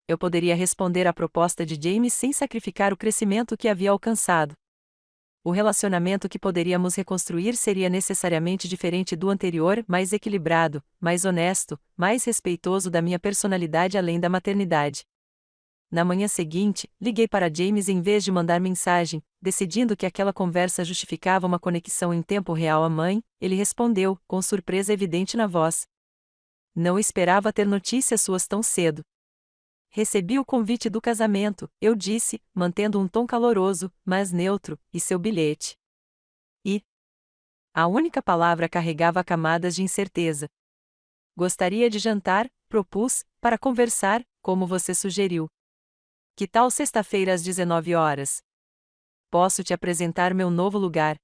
Eu poderia responder à proposta de James sem sacrificar o crescimento que havia alcançado. O relacionamento que poderíamos reconstruir seria necessariamente diferente do anterior, mais equilibrado, mais honesto, mais respeitoso da minha personalidade além da maternidade. Na manhã seguinte, liguei para James em vez de mandar mensagem, decidindo que aquela conversa justificava uma conexão em tempo real à mãe. Ele respondeu, com surpresa evidente na voz. Não esperava ter notícias suas tão cedo. Recebi o convite do casamento, eu disse, mantendo um tom caloroso, mas neutro, e seu bilhete. E? A única palavra carregava camadas de incerteza. Gostaria de jantar, propus, para conversar, como você sugeriu. Que tal sexta-feira às 19 horas? Posso te apresentar meu novo lugar.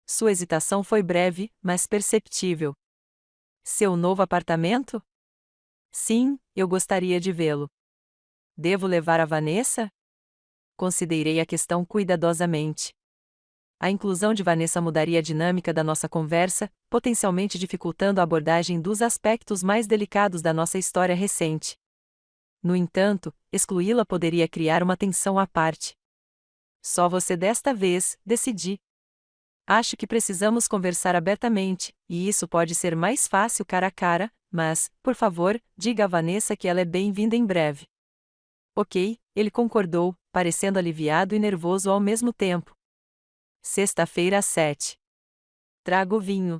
Sua hesitação foi breve, mas perceptível. Seu novo apartamento? Sim, eu gostaria de vê-lo. Devo levar a Vanessa? Considerei a questão cuidadosamente. A inclusão de Vanessa mudaria a dinâmica da nossa conversa, potencialmente dificultando a abordagem dos aspectos mais delicados da nossa história recente. No entanto, excluí-la poderia criar uma tensão à parte. Só você desta vez, decidi. Acho que precisamos conversar abertamente, e isso pode ser mais fácil cara a cara, mas, por favor, diga a Vanessa que ela é bem-vinda em breve. Ok, ele concordou, parecendo aliviado e nervoso ao mesmo tempo. Sexta-feira às 7. Trago vinho.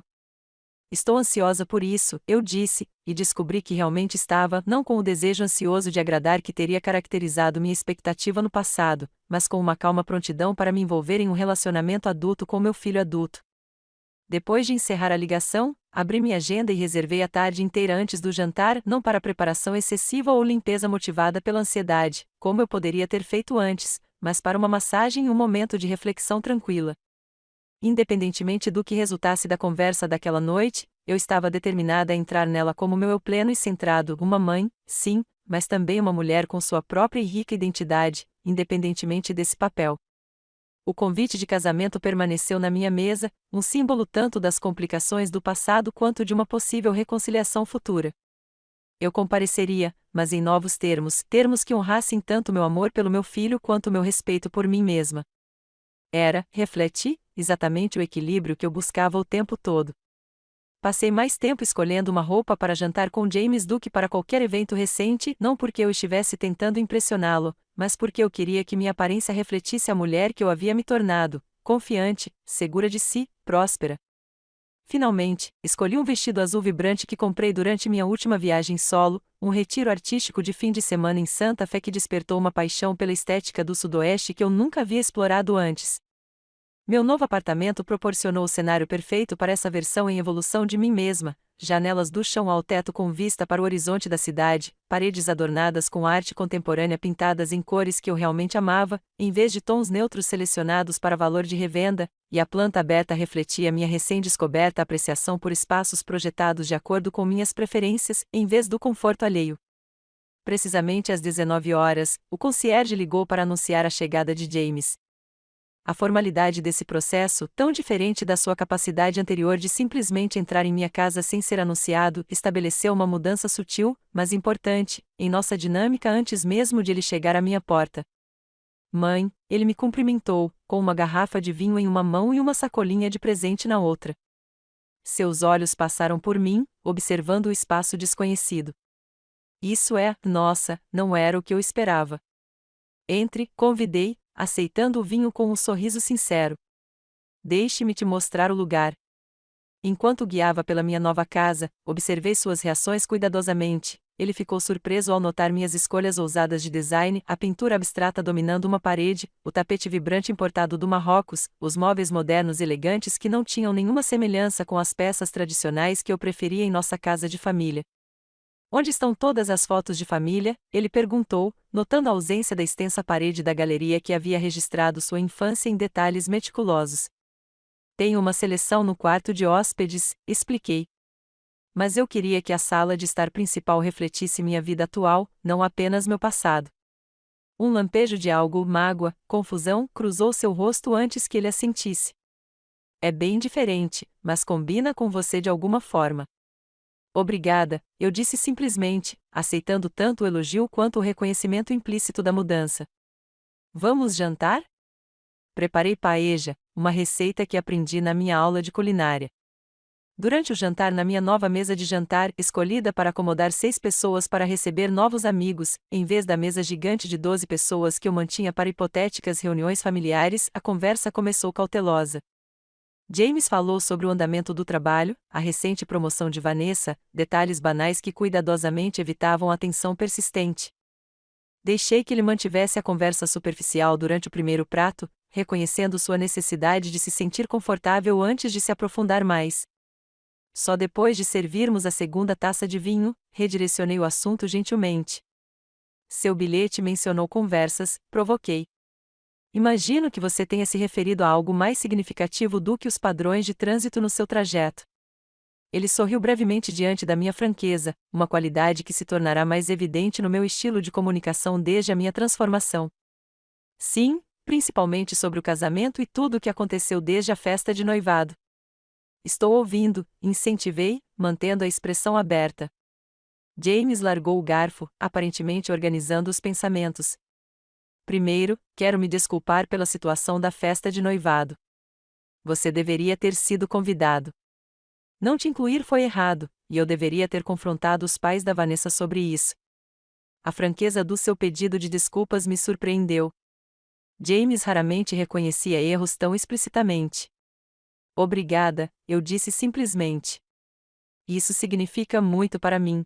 Estou ansiosa por isso, eu disse, e descobri que realmente estava, não com o desejo ansioso de agradar que teria caracterizado minha expectativa no passado, mas com uma calma prontidão para me envolver em um relacionamento adulto com meu filho adulto. Depois de encerrar a ligação, abri minha agenda e reservei a tarde inteira antes do jantar, não para preparação excessiva ou limpeza motivada pela ansiedade, como eu poderia ter feito antes, mas para uma massagem e um momento de reflexão tranquila. Independentemente do que resultasse da conversa daquela noite, eu estava determinada a entrar nela como meu eu pleno e centrado, uma mãe, sim, mas também uma mulher com sua própria e rica identidade, independentemente desse papel. O convite de casamento permaneceu na minha mesa, um símbolo tanto das complicações do passado quanto de uma possível reconciliação futura. Eu compareceria, mas em novos termos, termos que honrassem tanto meu amor pelo meu filho quanto meu respeito por mim mesma. Era, refleti, exatamente o equilíbrio que eu buscava o tempo todo. Passei mais tempo escolhendo uma roupa para jantar com James do que para qualquer evento recente, não porque eu estivesse tentando impressioná-lo, mas porque eu queria que minha aparência refletisse a mulher que eu havia me tornado, confiante, segura de si, próspera. Finalmente, escolhi um vestido azul vibrante que comprei durante minha última viagem solo, um retiro artístico de fim de semana em Santa Fé que despertou uma paixão pela estética do Sudoeste que eu nunca havia explorado antes. Meu novo apartamento proporcionou o cenário perfeito para essa versão em evolução de mim mesma: janelas do chão ao teto com vista para o horizonte da cidade, paredes adornadas com arte contemporânea pintadas em cores que eu realmente amava, em vez de tons neutros selecionados para valor de revenda, e a planta aberta refletia minha recém-descoberta apreciação por espaços projetados de acordo com minhas preferências, em vez do conforto alheio. Precisamente às 19 horas, o concierge ligou para anunciar a chegada de James. A formalidade desse processo, tão diferente da sua capacidade anterior de simplesmente entrar em minha casa sem ser anunciado, estabeleceu uma mudança sutil, mas importante, em nossa dinâmica antes mesmo de ele chegar à minha porta. Mãe, ele me cumprimentou, com uma garrafa de vinho em uma mão e uma sacolinha de presente na outra. Seus olhos passaram por mim, observando o espaço desconhecido. Nossa, não era o que eu esperava. Entre, convidei, aceitando o vinho com um sorriso sincero. Deixe-me te mostrar o lugar. Enquanto guiava pela minha nova casa, observei suas reações cuidadosamente. Ele ficou surpreso ao notar minhas escolhas ousadas de design, a pintura abstrata dominando uma parede, o tapete vibrante importado do Marrocos, os móveis modernos elegantes que não tinham nenhuma semelhança com as peças tradicionais que eu preferia em nossa casa de família. Onde estão todas as fotos de família? Ele perguntou, notando a ausência da extensa parede da galeria que havia registrado sua infância em detalhes meticulosos. Tenho uma seleção no quarto de hóspedes, expliquei. Mas eu queria que a sala de estar principal refletisse minha vida atual, não apenas meu passado. Um lampejo de algo, mágoa, confusão, cruzou seu rosto antes que ele a sentisse. É bem diferente, mas combina com você de alguma forma. Obrigada, eu disse simplesmente, aceitando tanto o elogio quanto o reconhecimento implícito da mudança. Vamos jantar? Preparei paella, uma receita que aprendi na minha aula de culinária. Durante o jantar na minha nova mesa de jantar, escolhida para acomodar 6 pessoas para receber novos amigos, em vez da mesa gigante de 12 pessoas que eu mantinha para hipotéticas reuniões familiares, a conversa começou cautelosa. James falou sobre o andamento do trabalho, a recente promoção de Vanessa, detalhes banais que cuidadosamente evitavam a tensão persistente. Deixei que ele mantivesse a conversa superficial durante o primeiro prato, reconhecendo sua necessidade de se sentir confortável antes de se aprofundar mais. Só depois de servirmos a segunda taça de vinho, redirecionei o assunto gentilmente. Seu bilhete mencionou conversas, provoquei. Imagino que você tenha se referido a algo mais significativo do que os padrões de trânsito no seu trajeto. Ele sorriu brevemente diante da minha franqueza, uma qualidade que se tornará mais evidente no meu estilo de comunicação desde a minha transformação. Sim, principalmente sobre o casamento e tudo o que aconteceu desde a festa de noivado. Estou ouvindo, incentivei, mantendo a expressão aberta. James largou o garfo, aparentemente organizando os pensamentos. Primeiro, quero me desculpar pela situação da festa de noivado. Você deveria ter sido convidado. Não te incluir foi errado, e eu deveria ter confrontado os pais da Vanessa sobre isso. A franqueza do seu pedido de desculpas me surpreendeu. James raramente reconhecia erros tão explicitamente. Obrigada, eu disse simplesmente. Isso significa muito para mim.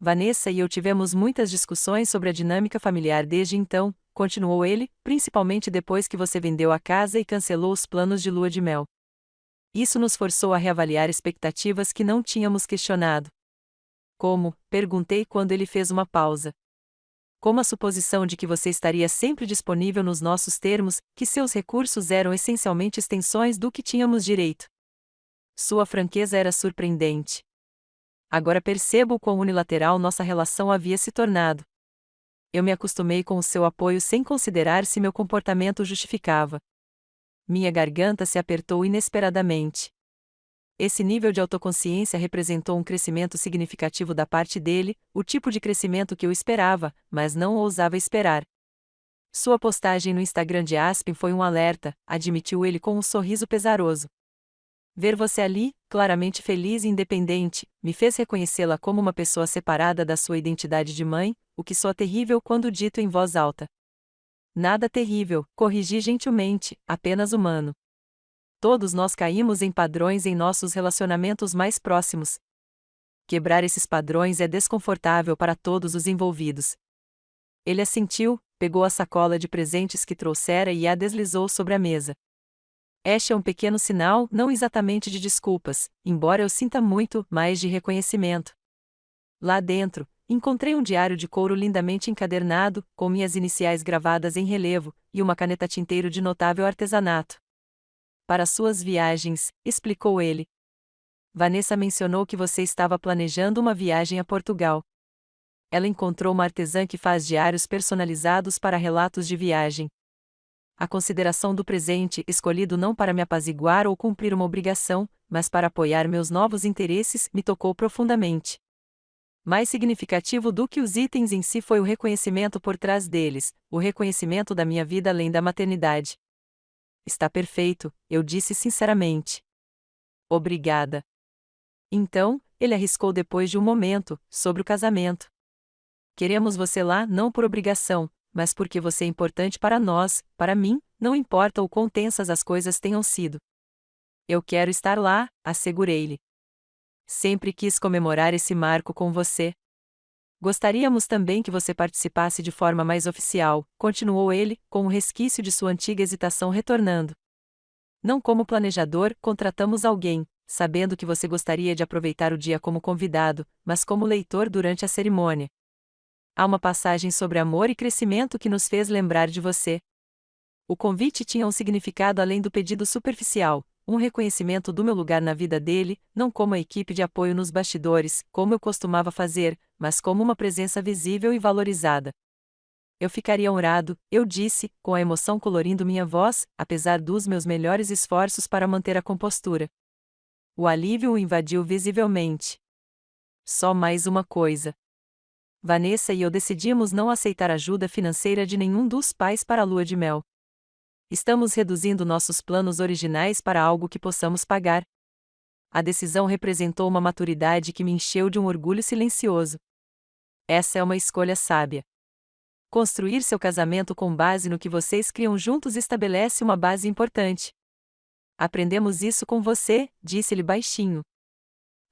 Vanessa e eu tivemos muitas discussões sobre a dinâmica familiar desde então, continuou ele, principalmente depois que você vendeu a casa e cancelou os planos de lua de mel. Isso nos forçou a reavaliar expectativas que não tínhamos questionado. Como? Perguntei quando ele fez uma pausa. Como a suposição de que você estaria sempre disponível nos nossos termos, que seus recursos eram essencialmente extensões do que tínhamos direito. Sua franqueza era surpreendente. Agora percebo o quão unilateral nossa relação havia se tornado. Eu me acostumei com o seu apoio sem considerar se meu comportamento justificava. Minha garganta se apertou inesperadamente. Esse nível de autoconsciência representou um crescimento significativo da parte dele, o tipo de crescimento que eu esperava, mas não ousava esperar. Sua postagem no Instagram de Aspen foi um alerta, admitiu ele com um sorriso pesaroso. Ver você ali, claramente feliz e independente, me fez reconhecê-la como uma pessoa separada da sua identidade de mãe, o que soa terrível quando dito em voz alta. Nada terrível, corrigi gentilmente, apenas humano. Todos nós caímos em padrões em nossos relacionamentos mais próximos. Quebrar esses padrões é desconfortável para todos os envolvidos. Ele assentiu, pegou a sacola de presentes que trouxera e a deslizou sobre a mesa. Este é um pequeno sinal, não exatamente de desculpas, embora eu sinta muito mais de reconhecimento. Lá dentro, encontrei um diário de couro lindamente encadernado, com minhas iniciais gravadas em relevo, e uma caneta tinteiro de notável artesanato. Para suas viagens, explicou ele. Vanessa mencionou que você estava planejando uma viagem a Portugal. Ela encontrou uma artesã que faz diários personalizados para relatos de viagem. A consideração do presente, escolhido não para me apaziguar ou cumprir uma obrigação, mas para apoiar meus novos interesses, me tocou profundamente. Mais significativo do que os itens em si foi o reconhecimento por trás deles, o reconhecimento da minha vida além da maternidade. Está perfeito, eu disse sinceramente. Obrigada. Então, ele arriscou depois de um momento, sobre o casamento. Queremos você lá não por obrigação, mas porque você é importante para nós, para mim, não importa o quão tensas as coisas tenham sido. Eu quero estar lá, assegurei-lhe. Sempre quis comemorar esse marco com você. Gostaríamos também que você participasse de forma mais oficial, continuou ele, com um resquício de sua antiga hesitação retornando. Não como planejador, contratamos alguém, sabendo que você gostaria de aproveitar o dia como convidado, mas como leitor durante a cerimônia. Há uma passagem sobre amor e crescimento que nos fez lembrar de você. O convite tinha um significado além do pedido superficial, um reconhecimento do meu lugar na vida dele, não como a equipe de apoio nos bastidores, como eu costumava fazer, mas como uma presença visível e valorizada. Eu ficaria honrado, eu disse, com a emoção colorindo minha voz, apesar dos meus melhores esforços para manter a compostura. O alívio o invadiu visivelmente. Só mais uma coisa. Vanessa e eu decidimos não aceitar ajuda financeira de nenhum dos pais para a lua de mel. Estamos reduzindo nossos planos originais para algo que possamos pagar. A decisão representou uma maturidade que me encheu de um orgulho silencioso. Essa é uma escolha sábia. Construir seu casamento com base no que vocês criam juntos estabelece uma base importante. Aprendemos isso com você, disse-lhe baixinho.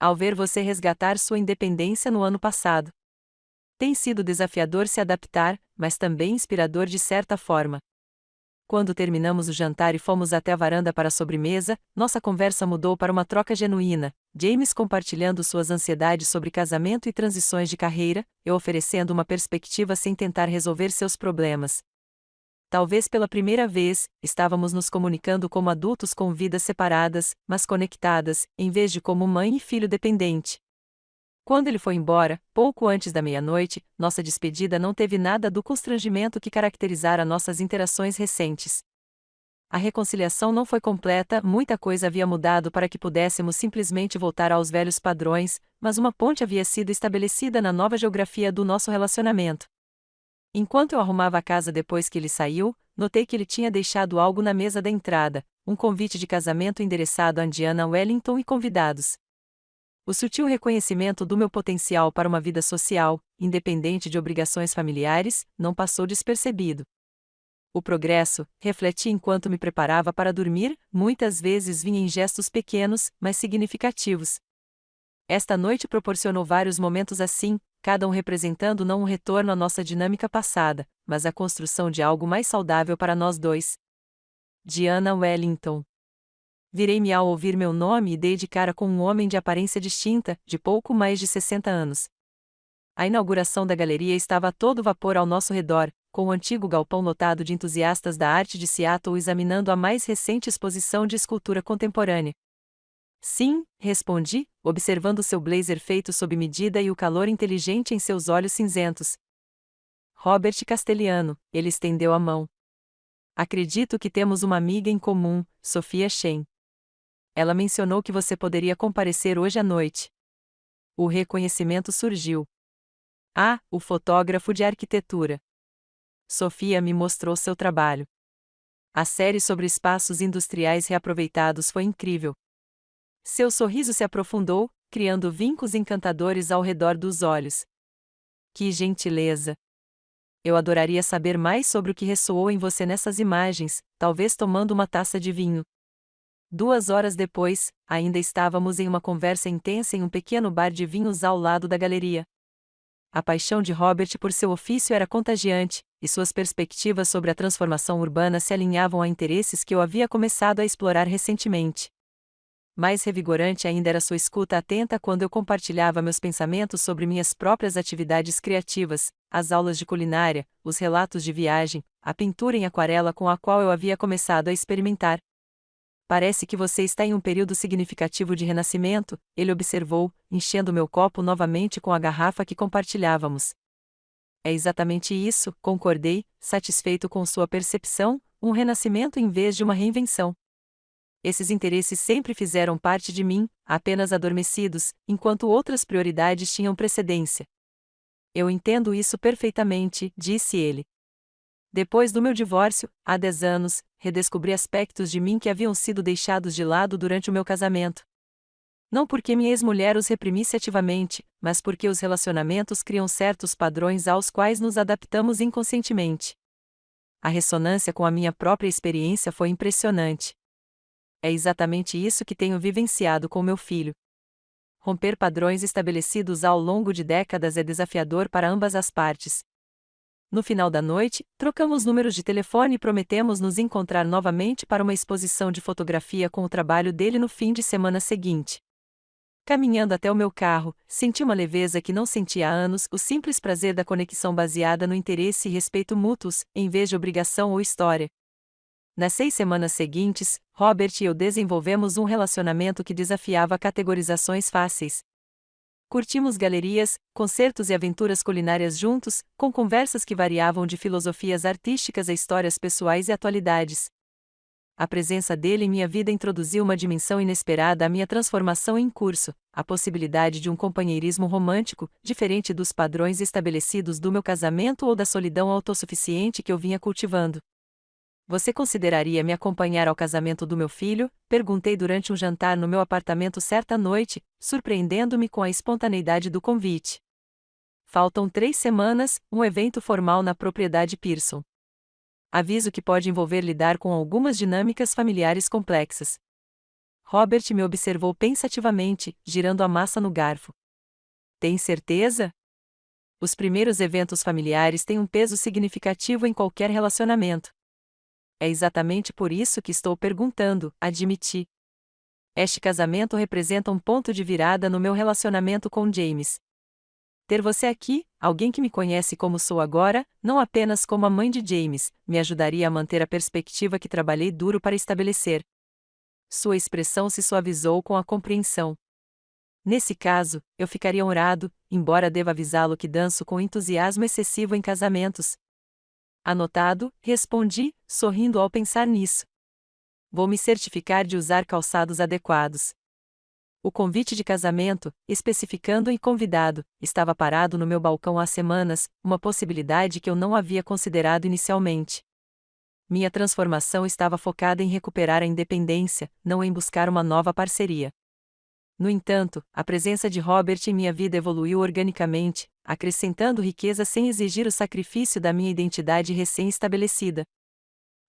Ao ver você resgatar sua independência no ano passado. Tem sido desafiador se adaptar, mas também inspirador de certa forma. Quando terminamos o jantar e fomos até a varanda para a sobremesa, nossa conversa mudou para uma troca genuína, James compartilhando suas ansiedades sobre casamento e transições de carreira, eu oferecendo uma perspectiva sem tentar resolver seus problemas. Talvez pela primeira vez, estávamos nos comunicando como adultos com vidas separadas, mas conectadas, em vez de como mãe e filho dependente. Quando ele foi embora, pouco antes da meia-noite, nossa despedida não teve nada do constrangimento que caracterizara nossas interações recentes. A reconciliação não foi completa, muita coisa havia mudado para que pudéssemos simplesmente voltar aos velhos padrões, mas uma ponte havia sido estabelecida na nova geografia do nosso relacionamento. Enquanto eu arrumava a casa depois que ele saiu, notei que ele tinha deixado algo na mesa da entrada, um convite de casamento endereçado a Indiana Wellington e convidados. O sutil reconhecimento do meu potencial para uma vida social, independente de obrigações familiares, não passou despercebido. O progresso, refleti enquanto me preparava para dormir, muitas vezes vinha em gestos pequenos, mas significativos. Esta noite proporcionou vários momentos assim, cada um representando não um retorno à nossa dinâmica passada, mas a construção de algo mais saudável para nós dois. Diana Wellington. Virei-me ao ouvir meu nome e dei de cara com um homem de aparência distinta, de pouco mais de 60 anos. A inauguração da galeria estava a todo vapor ao nosso redor, com o antigo galpão lotado de entusiastas da arte de Seattle examinando a mais recente exposição de escultura contemporânea. Sim, respondi, observando seu blazer feito sob medida e o calor inteligente em seus olhos cinzentos. Robert Castelliano, ele estendeu a mão. Acredito que temos uma amiga em comum, Sofia Shen. Ela mencionou que você poderia comparecer hoje à noite. O reconhecimento surgiu. Ah, o fotógrafo de arquitetura. Sofia me mostrou seu trabalho. A série sobre espaços industriais reaproveitados foi incrível. Seu sorriso se aprofundou, criando vincos encantadores ao redor dos olhos. Que gentileza! Eu adoraria saber mais sobre o que ressoou em você nessas imagens, talvez tomando uma taça de vinho. 2 horas depois, ainda estávamos em uma conversa intensa em um pequeno bar de vinhos ao lado da galeria. A paixão de Robert por seu ofício era contagiante, e suas perspectivas sobre a transformação urbana se alinhavam a interesses que eu havia começado a explorar recentemente. Mais revigorante ainda era sua escuta atenta quando eu compartilhava meus pensamentos sobre minhas próprias atividades criativas, as aulas de culinária, os relatos de viagem, a pintura em aquarela com a qual eu havia começado a experimentar. Parece que você está em um período significativo de renascimento, ele observou, enchendo meu copo novamente com a garrafa que compartilhávamos. É exatamente isso, concordei, satisfeito com sua percepção, um renascimento em vez de uma reinvenção. Esses interesses sempre fizeram parte de mim, apenas adormecidos, enquanto outras prioridades tinham precedência. Eu entendo isso perfeitamente, disse ele. Depois do meu divórcio, há 10 anos, redescobri aspectos de mim que haviam sido deixados de lado durante o meu casamento. Não porque minha ex-mulher os reprimisse ativamente, mas porque os relacionamentos criam certos padrões aos quais nos adaptamos inconscientemente. A ressonância com a minha própria experiência foi impressionante. É exatamente isso que tenho vivenciado com meu filho. Romper padrões estabelecidos ao longo de décadas é desafiador para ambas as partes. No final da noite, trocamos números de telefone e prometemos nos encontrar novamente para uma exposição de fotografia com o trabalho dele no fim de semana seguinte. Caminhando até o meu carro, senti uma leveza que não sentia há anos, o simples prazer da conexão baseada no interesse e respeito mútuos, em vez de obrigação ou história. Nas 6 semanas seguintes, Robert e eu desenvolvemos um relacionamento que desafiava categorizações fáceis. Curtimos galerias, concertos e aventuras culinárias juntos, com conversas que variavam de filosofias artísticas a histórias pessoais e atualidades. A presença dele em minha vida introduziu uma dimensão inesperada à minha transformação em curso, a possibilidade de um companheirismo romântico, diferente dos padrões estabelecidos do meu casamento ou da solidão autossuficiente que eu vinha cultivando. Você consideraria me acompanhar ao casamento do meu filho? Perguntei durante um jantar no meu apartamento certa noite, surpreendendo-me com a espontaneidade do convite. Faltam 3 semanas, um evento formal na propriedade Pearson. Aviso que pode envolver lidar com algumas dinâmicas familiares complexas. Robert me observou pensativamente, girando a massa no garfo. Tem certeza? Os primeiros eventos familiares têm um peso significativo em qualquer relacionamento. É exatamente por isso que estou perguntando, admiti. Este casamento representa um ponto de virada no meu relacionamento com James. Ter você aqui, alguém que me conhece como sou agora, não apenas como a mãe de James, me ajudaria a manter a perspectiva que trabalhei duro para estabelecer. Sua expressão se suavizou com a compreensão. Nesse caso, eu ficaria honrado, embora deva avisá-lo que danço com entusiasmo excessivo em casamentos. Anotado, respondi, sorrindo ao pensar nisso. Vou me certificar de usar calçados adequados. O convite de casamento, especificando e convidado, estava parado no meu balcão há semanas, uma possibilidade que eu não havia considerado inicialmente. Minha transformação estava focada em recuperar a independência, não em buscar uma nova parceria. No entanto, a presença de Robert em minha vida evoluiu organicamente, acrescentando riqueza sem exigir o sacrifício da minha identidade recém-estabelecida.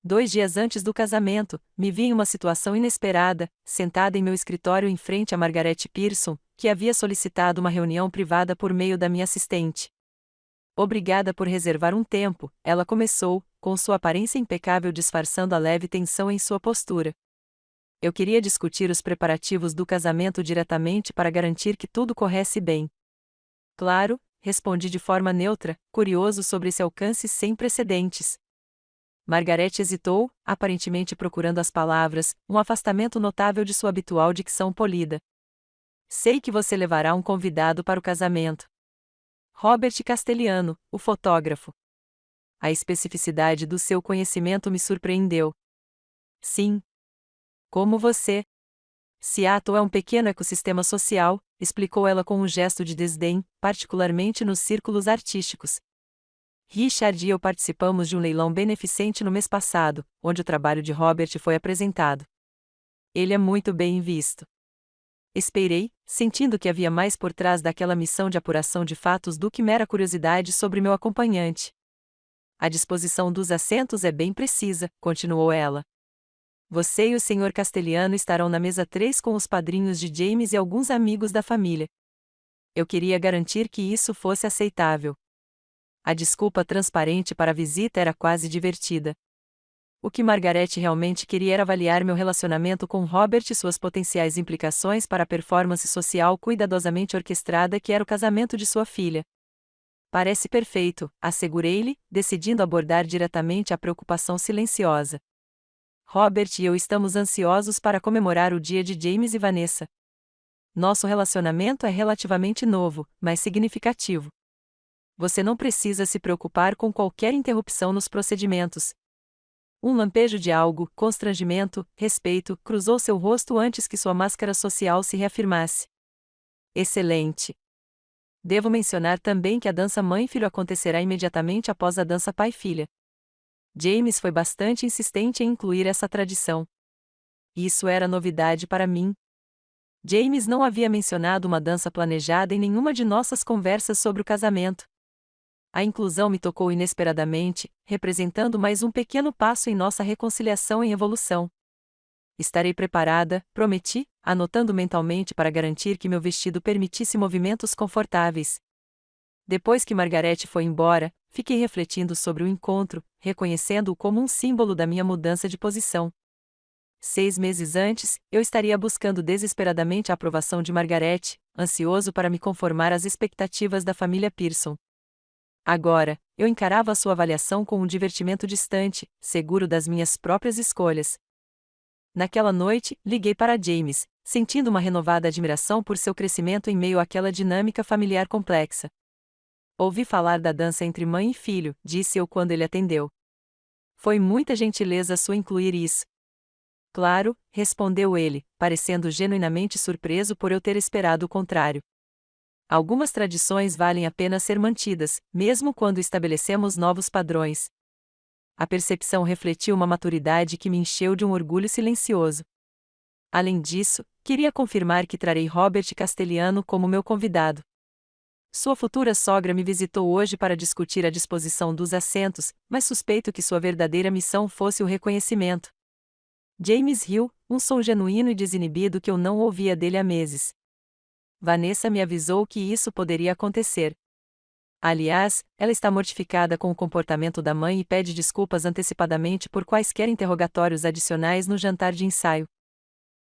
2 dias antes do casamento, me vi em uma situação inesperada, sentada em meu escritório em frente a Margaret Pearson, que havia solicitado uma reunião privada por meio da minha assistente. Obrigada por reservar um tempo, ela começou, com sua aparência impecável disfarçando a leve tensão em sua postura. Eu queria discutir os preparativos do casamento diretamente para garantir que tudo corresse bem. Claro, respondi de forma neutra, curioso sobre esse alcance sem precedentes. Margaret hesitou, aparentemente procurando as palavras, um afastamento notável de sua habitual dicção polida. Sei que você levará um convidado para o casamento. Robert Castelhano, o fotógrafo. A especificidade do seu conhecimento me surpreendeu. Sim. Como você. Seattle é um pequeno ecossistema social, explicou ela com um gesto de desdém, particularmente nos círculos artísticos. Richard e eu participamos de um leilão beneficente no mês passado, onde o trabalho de Robert foi apresentado. Ele é muito bem visto. Esperei, sentindo que havia mais por trás daquela missão de apuração de fatos do que mera curiosidade sobre meu acompanhante. A disposição dos assentos é bem precisa, continuou ela. Você e o Sr. Castelhano estarão na mesa 3 com os padrinhos de James e alguns amigos da família. Eu queria garantir que isso fosse aceitável. A desculpa transparente para a visita era quase divertida. O que Margaret realmente queria era avaliar meu relacionamento com Robert e suas potenciais implicações para a performance social cuidadosamente orquestrada que era o casamento de sua filha. Parece perfeito, assegurei-lhe, decidindo abordar diretamente a preocupação silenciosa. Robert e eu estamos ansiosos para comemorar o dia de James e Vanessa. Nosso relacionamento é relativamente novo, mas significativo. Você não precisa se preocupar com qualquer interrupção nos procedimentos. Um lampejo de algo, constrangimento, respeito, cruzou seu rosto antes que sua máscara social se reafirmasse. Excelente! Devo mencionar também que a dança mãe-filho acontecerá imediatamente após a dança pai-filha. James foi bastante insistente em incluir essa tradição. Isso era novidade para mim. James não havia mencionado uma dança planejada em nenhuma de nossas conversas sobre o casamento. A inclusão me tocou inesperadamente, representando mais um pequeno passo em nossa reconciliação em evolução. Estarei preparada, prometi, anotando mentalmente para garantir que meu vestido permitisse movimentos confortáveis. Depois que Margaret foi embora, fiquei refletindo sobre o encontro, reconhecendo-o como um símbolo da minha mudança de posição. 6 meses antes, eu estaria buscando desesperadamente a aprovação de Margaret, ansioso para me conformar às expectativas da família Pearson. Agora, eu encarava a sua avaliação com um divertimento distante, seguro das minhas próprias escolhas. Naquela noite, liguei para James, sentindo uma renovada admiração por seu crescimento em meio àquela dinâmica familiar complexa. Ouvi falar da dança entre mãe e filho, disse eu quando ele atendeu. Foi muita gentileza sua incluir isso. Claro, respondeu ele, parecendo genuinamente surpreso por eu ter esperado o contrário. Algumas tradições valem a pena ser mantidas, mesmo quando estabelecemos novos padrões. A percepção refletiu uma maturidade que me encheu de um orgulho silencioso. Além disso, queria confirmar que trarei Robert Castelhano como meu convidado. Sua futura sogra me visitou hoje para discutir a disposição dos assentos, mas suspeito que sua verdadeira missão fosse o reconhecimento. James riu, um som genuíno e desinibido que eu não ouvia dele há meses. Vanessa me avisou que isso poderia acontecer. Aliás, ela está mortificada com o comportamento da mãe e pede desculpas antecipadamente por quaisquer interrogatórios adicionais no jantar de ensaio.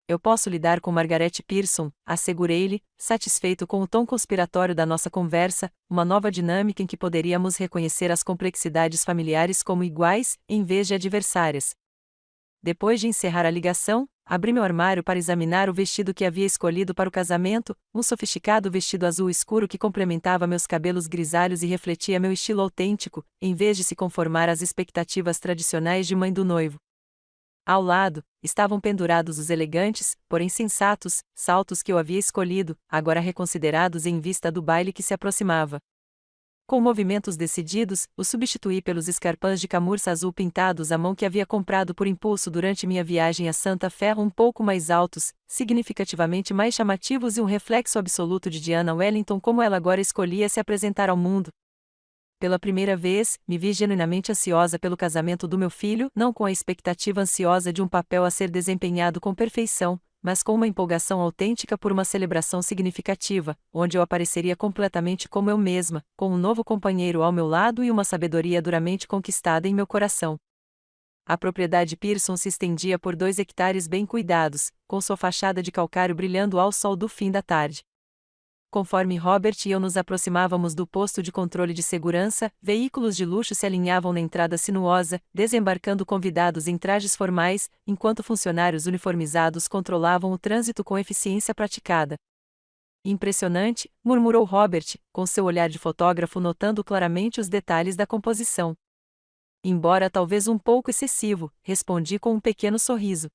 Eu posso lidar com Margaret Pearson, assegurei-lhe, satisfeito com o tom conspiratório da nossa conversa, uma nova dinâmica em que poderíamos reconhecer as complexidades familiares como iguais, em vez de adversárias. Depois de encerrar a ligação, abri meu armário para examinar o vestido que havia escolhido para o casamento, um sofisticado vestido azul escuro que complementava meus cabelos grisalhos e refletia meu estilo autêntico, em vez de se conformar às expectativas tradicionais de mãe do noivo. Ao lado, estavam pendurados os elegantes, porém sensatos, saltos que eu havia escolhido, agora reconsiderados em vista do baile que se aproximava. Com movimentos decididos, os substituí pelos escarpins de camurça azul pintados à mão que havia comprado por impulso durante minha viagem a Santa Fé, um pouco mais altos, significativamente mais chamativos e um reflexo absoluto de Diana Wellington como ela agora escolhia se apresentar ao mundo. Pela primeira vez, me vi genuinamente ansiosa pelo casamento do meu filho, não com a expectativa ansiosa de um papel a ser desempenhado com perfeição, mas com uma empolgação autêntica por uma celebração significativa, onde eu apareceria completamente como eu mesma, com um novo companheiro ao meu lado e uma sabedoria duramente conquistada em meu coração. A propriedade Pearson se estendia por 2 hectares bem cuidados, com sua fachada de calcário brilhando ao sol do fim da tarde. Conforme Robert e eu nos aproximávamos do posto de controle de segurança, veículos de luxo se alinhavam na entrada sinuosa, desembarcando convidados em trajes formais, enquanto funcionários uniformizados controlavam o trânsito com eficiência praticada. Impressionante, murmurou Robert, com seu olhar de fotógrafo notando claramente os detalhes da composição. Embora talvez um pouco excessivo, respondi com um pequeno sorriso.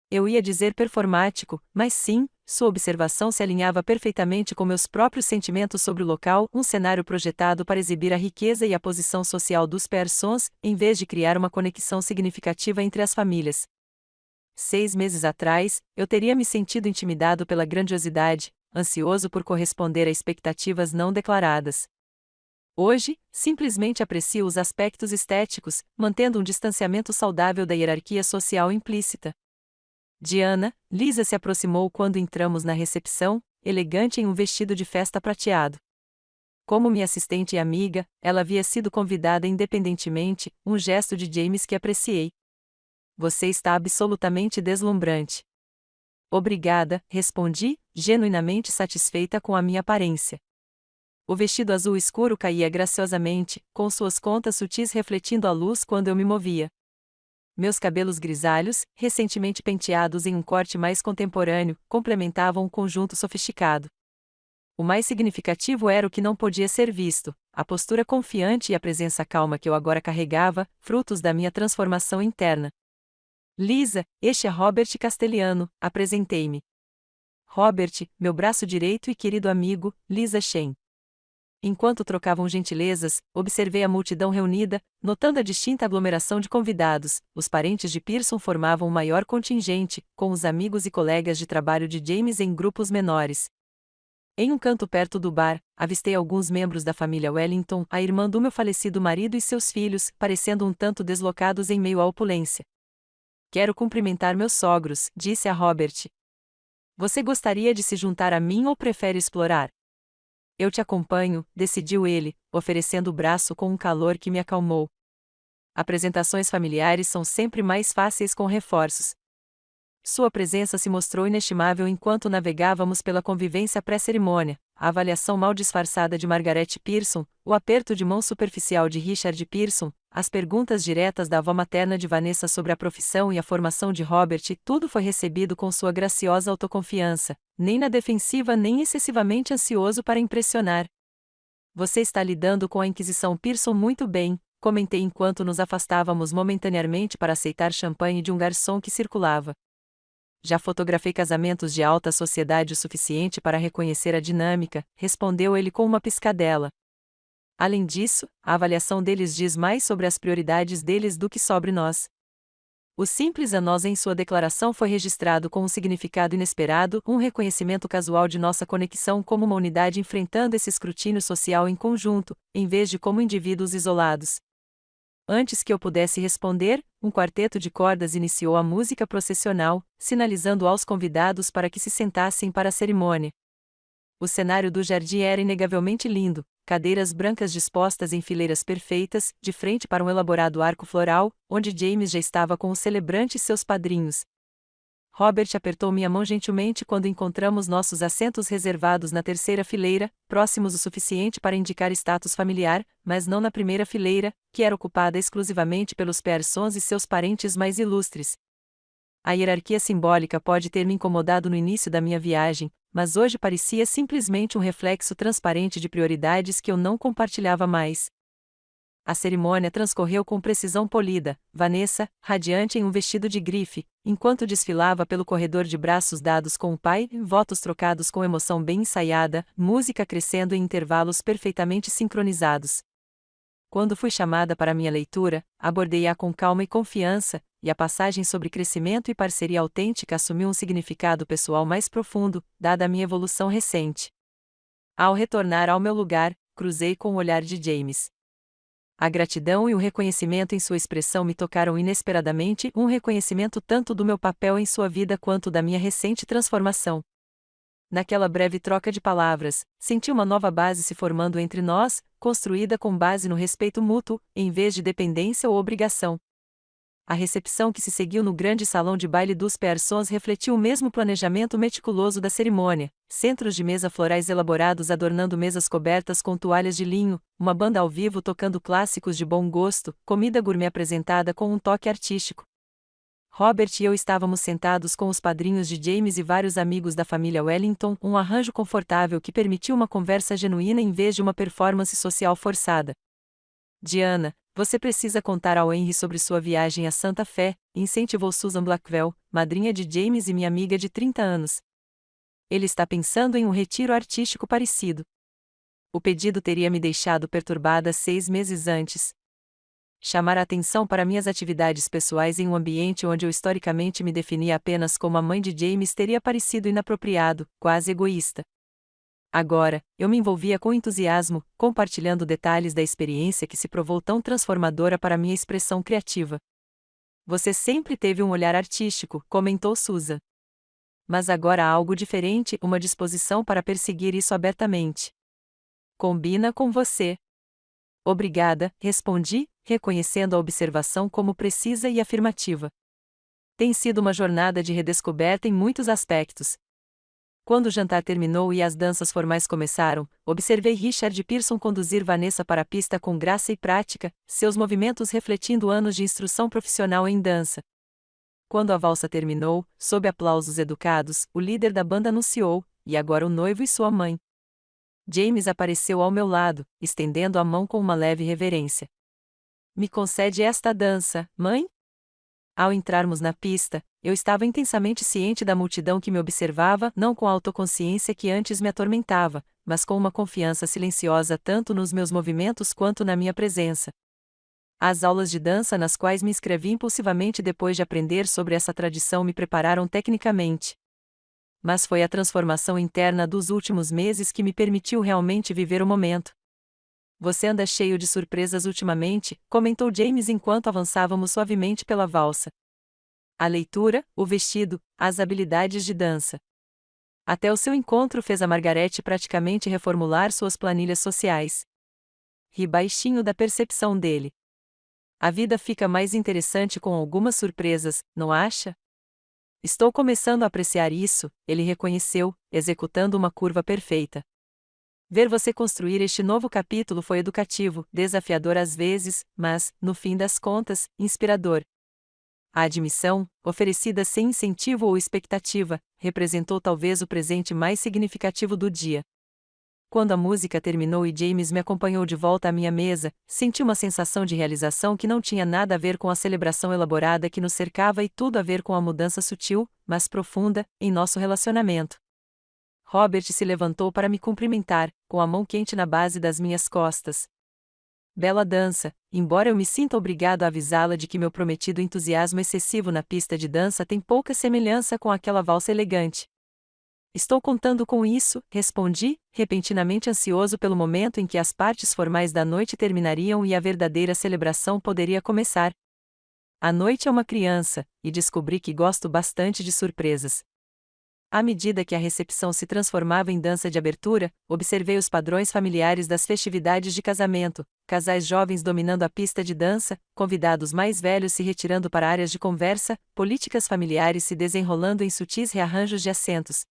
Eu ia dizer performático, mas sim, sua observação se alinhava perfeitamente com meus próprios sentimentos sobre o local, um cenário projetado para exibir a riqueza e a posição social dos Pearsons, em vez de criar uma conexão significativa entre as famílias. 6 meses atrás, eu teria me sentido intimidado pela grandiosidade, ansioso por corresponder a expectativas não declaradas. Hoje, simplesmente aprecio os aspectos estéticos, mantendo um distanciamento saudável da hierarquia social implícita. Diana, Lisa se aproximou quando entramos na recepção, elegante em um vestido de festa prateado. Como minha assistente e amiga, ela havia sido convidada independentemente, um gesto de James que apreciei. Você está absolutamente deslumbrante. Obrigada, respondi, genuinamente satisfeita com a minha aparência. O vestido azul escuro caía graciosamente, com suas contas sutis refletindo a luz quando eu me movia. Meus cabelos grisalhos, recentemente penteados em um corte mais contemporâneo, complementavam um conjunto sofisticado. O mais significativo era o que não podia ser visto, a postura confiante e a presença calma que eu agora carregava, frutos da minha transformação interna. Lisa, este é Robert Castellano, apresentei-me. Robert, meu braço direito e querido amigo, Lisa Shen. Enquanto trocavam gentilezas, observei a multidão reunida, notando a distinta aglomeração de convidados. Os parentes de Pearson formavam o maior contingente, com os amigos e colegas de trabalho de James em grupos menores. Em um canto perto do bar, avistei alguns membros da família Wellington, a irmã do meu falecido marido e seus filhos, parecendo um tanto deslocados em meio à opulência. Quero cumprimentar meus sogros, disse a Robert. Você gostaria de se juntar a mim ou prefere explorar? Eu te acompanho, decidiu ele, oferecendo o braço com um calor que me acalmou. Apresentações familiares são sempre mais fáceis com reforços. Sua presença se mostrou inestimável enquanto navegávamos pela convivência pré-cerimônia, a avaliação mal disfarçada de Margaret Pearson, o aperto de mão superficial de Richard Pearson, as perguntas diretas da avó materna de Vanessa sobre a profissão e a formação de Robert, tudo foi recebido com sua graciosa autoconfiança, nem na defensiva nem excessivamente ansioso para impressionar. Você está lidando com a Inquisição Pearson muito bem, comentei enquanto nos afastávamos momentaneamente para aceitar champanhe de um garçom que circulava. Já fotografei casamentos de alta sociedade o suficiente para reconhecer a dinâmica, respondeu ele com uma piscadela. Além disso, a avaliação deles diz mais sobre as prioridades deles do que sobre nós. O simples a nós em sua declaração foi registrado com um significado inesperado, um reconhecimento casual de nossa conexão como uma unidade enfrentando esse escrutínio social em conjunto, em vez de como indivíduos isolados. Antes que eu pudesse responder, um quarteto de cordas iniciou a música processional, sinalizando aos convidados para que se sentassem para a cerimônia. O cenário do jardim era inegavelmente lindo, cadeiras brancas dispostas em fileiras perfeitas, de frente para um elaborado arco floral, onde James já estava com o celebrante e seus padrinhos. Robert apertou minha mão gentilmente quando encontramos nossos assentos reservados na terceira fileira, próximos o suficiente para indicar status familiar, mas não na primeira fileira, que era ocupada exclusivamente pelos Pearsons e seus parentes mais ilustres. A hierarquia simbólica pode ter me incomodado no início da minha viagem, mas hoje parecia simplesmente um reflexo transparente de prioridades que eu não compartilhava mais. A cerimônia transcorreu com precisão polida, Vanessa, radiante em um vestido de grife, enquanto desfilava pelo corredor de braços dados com o pai, votos trocados com emoção bem ensaiada, música crescendo em intervalos perfeitamente sincronizados. Quando fui chamada para minha leitura, abordei-a com calma e confiança, e a passagem sobre crescimento e parceria autêntica assumiu um significado pessoal mais profundo, dada a minha evolução recente. Ao retornar ao meu lugar, cruzei com o olhar de James. A gratidão e o reconhecimento em sua expressão me tocaram inesperadamente, um reconhecimento tanto do meu papel em sua vida quanto da minha recente transformação. Naquela breve troca de palavras, senti uma nova base se formando entre nós, construída com base no respeito mútuo, em vez de dependência ou obrigação. A recepção que se seguiu no grande salão de baile dos Pearsons refletiu o mesmo planejamento meticuloso da cerimônia, centros de mesa florais elaborados adornando mesas cobertas com toalhas de linho, uma banda ao vivo tocando clássicos de bom gosto, comida gourmet apresentada com um toque artístico. Robert e eu estávamos sentados com os padrinhos de James e vários amigos da família Wellington, um arranjo confortável que permitiu uma conversa genuína em vez de uma performance social forçada. Diana, você precisa contar ao Henry sobre sua viagem a Santa Fé, incentivou Susan Blackwell, madrinha de James e minha amiga de 30 anos. Ele está pensando em um retiro artístico parecido. O pedido teria me deixado perturbada 6 meses antes. Chamar a atenção para minhas atividades pessoais em um ambiente onde eu historicamente me definia apenas como a mãe de James teria parecido inapropriado, quase egoísta. Agora, eu me envolvia com entusiasmo, compartilhando detalhes da experiência que se provou tão transformadora para minha expressão criativa. Você sempre teve um olhar artístico, comentou Susan. Mas agora há algo diferente, uma disposição para perseguir isso abertamente. Combina com você. Obrigada, respondi, reconhecendo a observação como precisa e afirmativa. Tem sido uma jornada de redescoberta em muitos aspectos. Quando o jantar terminou e as danças formais começaram, observei Richard Pearson conduzir Vanessa para a pista com graça e prática, seus movimentos refletindo anos de instrução profissional em dança. Quando a valsa terminou, sob aplausos educados, o líder da banda anunciou, e agora o noivo e sua mãe. James apareceu ao meu lado, estendendo a mão com uma leve reverência. Me concede esta dança, mãe? Ao entrarmos na pista, eu estava intensamente ciente da multidão que me observava, não com a autoconsciência que antes me atormentava, mas com uma confiança silenciosa tanto nos meus movimentos quanto na minha presença. As aulas de dança nas quais me inscrevi impulsivamente depois de aprender sobre essa tradição me prepararam tecnicamente. Mas foi a transformação interna dos últimos meses que me permitiu realmente viver o momento. Você anda cheio de surpresas ultimamente, comentou James enquanto avançávamos suavemente pela valsa. A leitura, o vestido, as habilidades de dança. Até o seu encontro fez a Margarete praticamente reformular suas planilhas sociais. Ri baixinho da percepção dele. A vida fica mais interessante com algumas surpresas, não acha? Estou começando a apreciar isso, ele reconheceu, executando uma curva perfeita. Ver você construir este novo capítulo foi educativo, desafiador às vezes, mas, no fim das contas, inspirador. A admissão, oferecida sem incentivo ou expectativa, representou talvez o presente mais significativo do dia. Quando a música terminou e James me acompanhou de volta à minha mesa, senti uma sensação de realização que não tinha nada a ver com a celebração elaborada que nos cercava e tudo a ver com a mudança sutil, mas profunda, em nosso relacionamento. Robert se levantou para me cumprimentar, com a mão quente na base das minhas costas. Bela dança, embora eu me sinta obrigado a avisá-la de que meu prometido entusiasmo excessivo na pista de dança tem pouca semelhança com aquela valsa elegante. Estou contando com isso, respondi, repentinamente ansioso pelo momento em que as partes formais da noite terminariam e a verdadeira celebração poderia começar. A noite é uma criança, e descobri que gosto bastante de surpresas. À medida que a recepção se transformava em dança de abertura, observei os padrões familiares das festividades de casamento, casais jovens dominando a pista de dança, convidados mais velhos se retirando para áreas de conversa, políticas familiares se desenrolando em sutis rearranjos de assentos.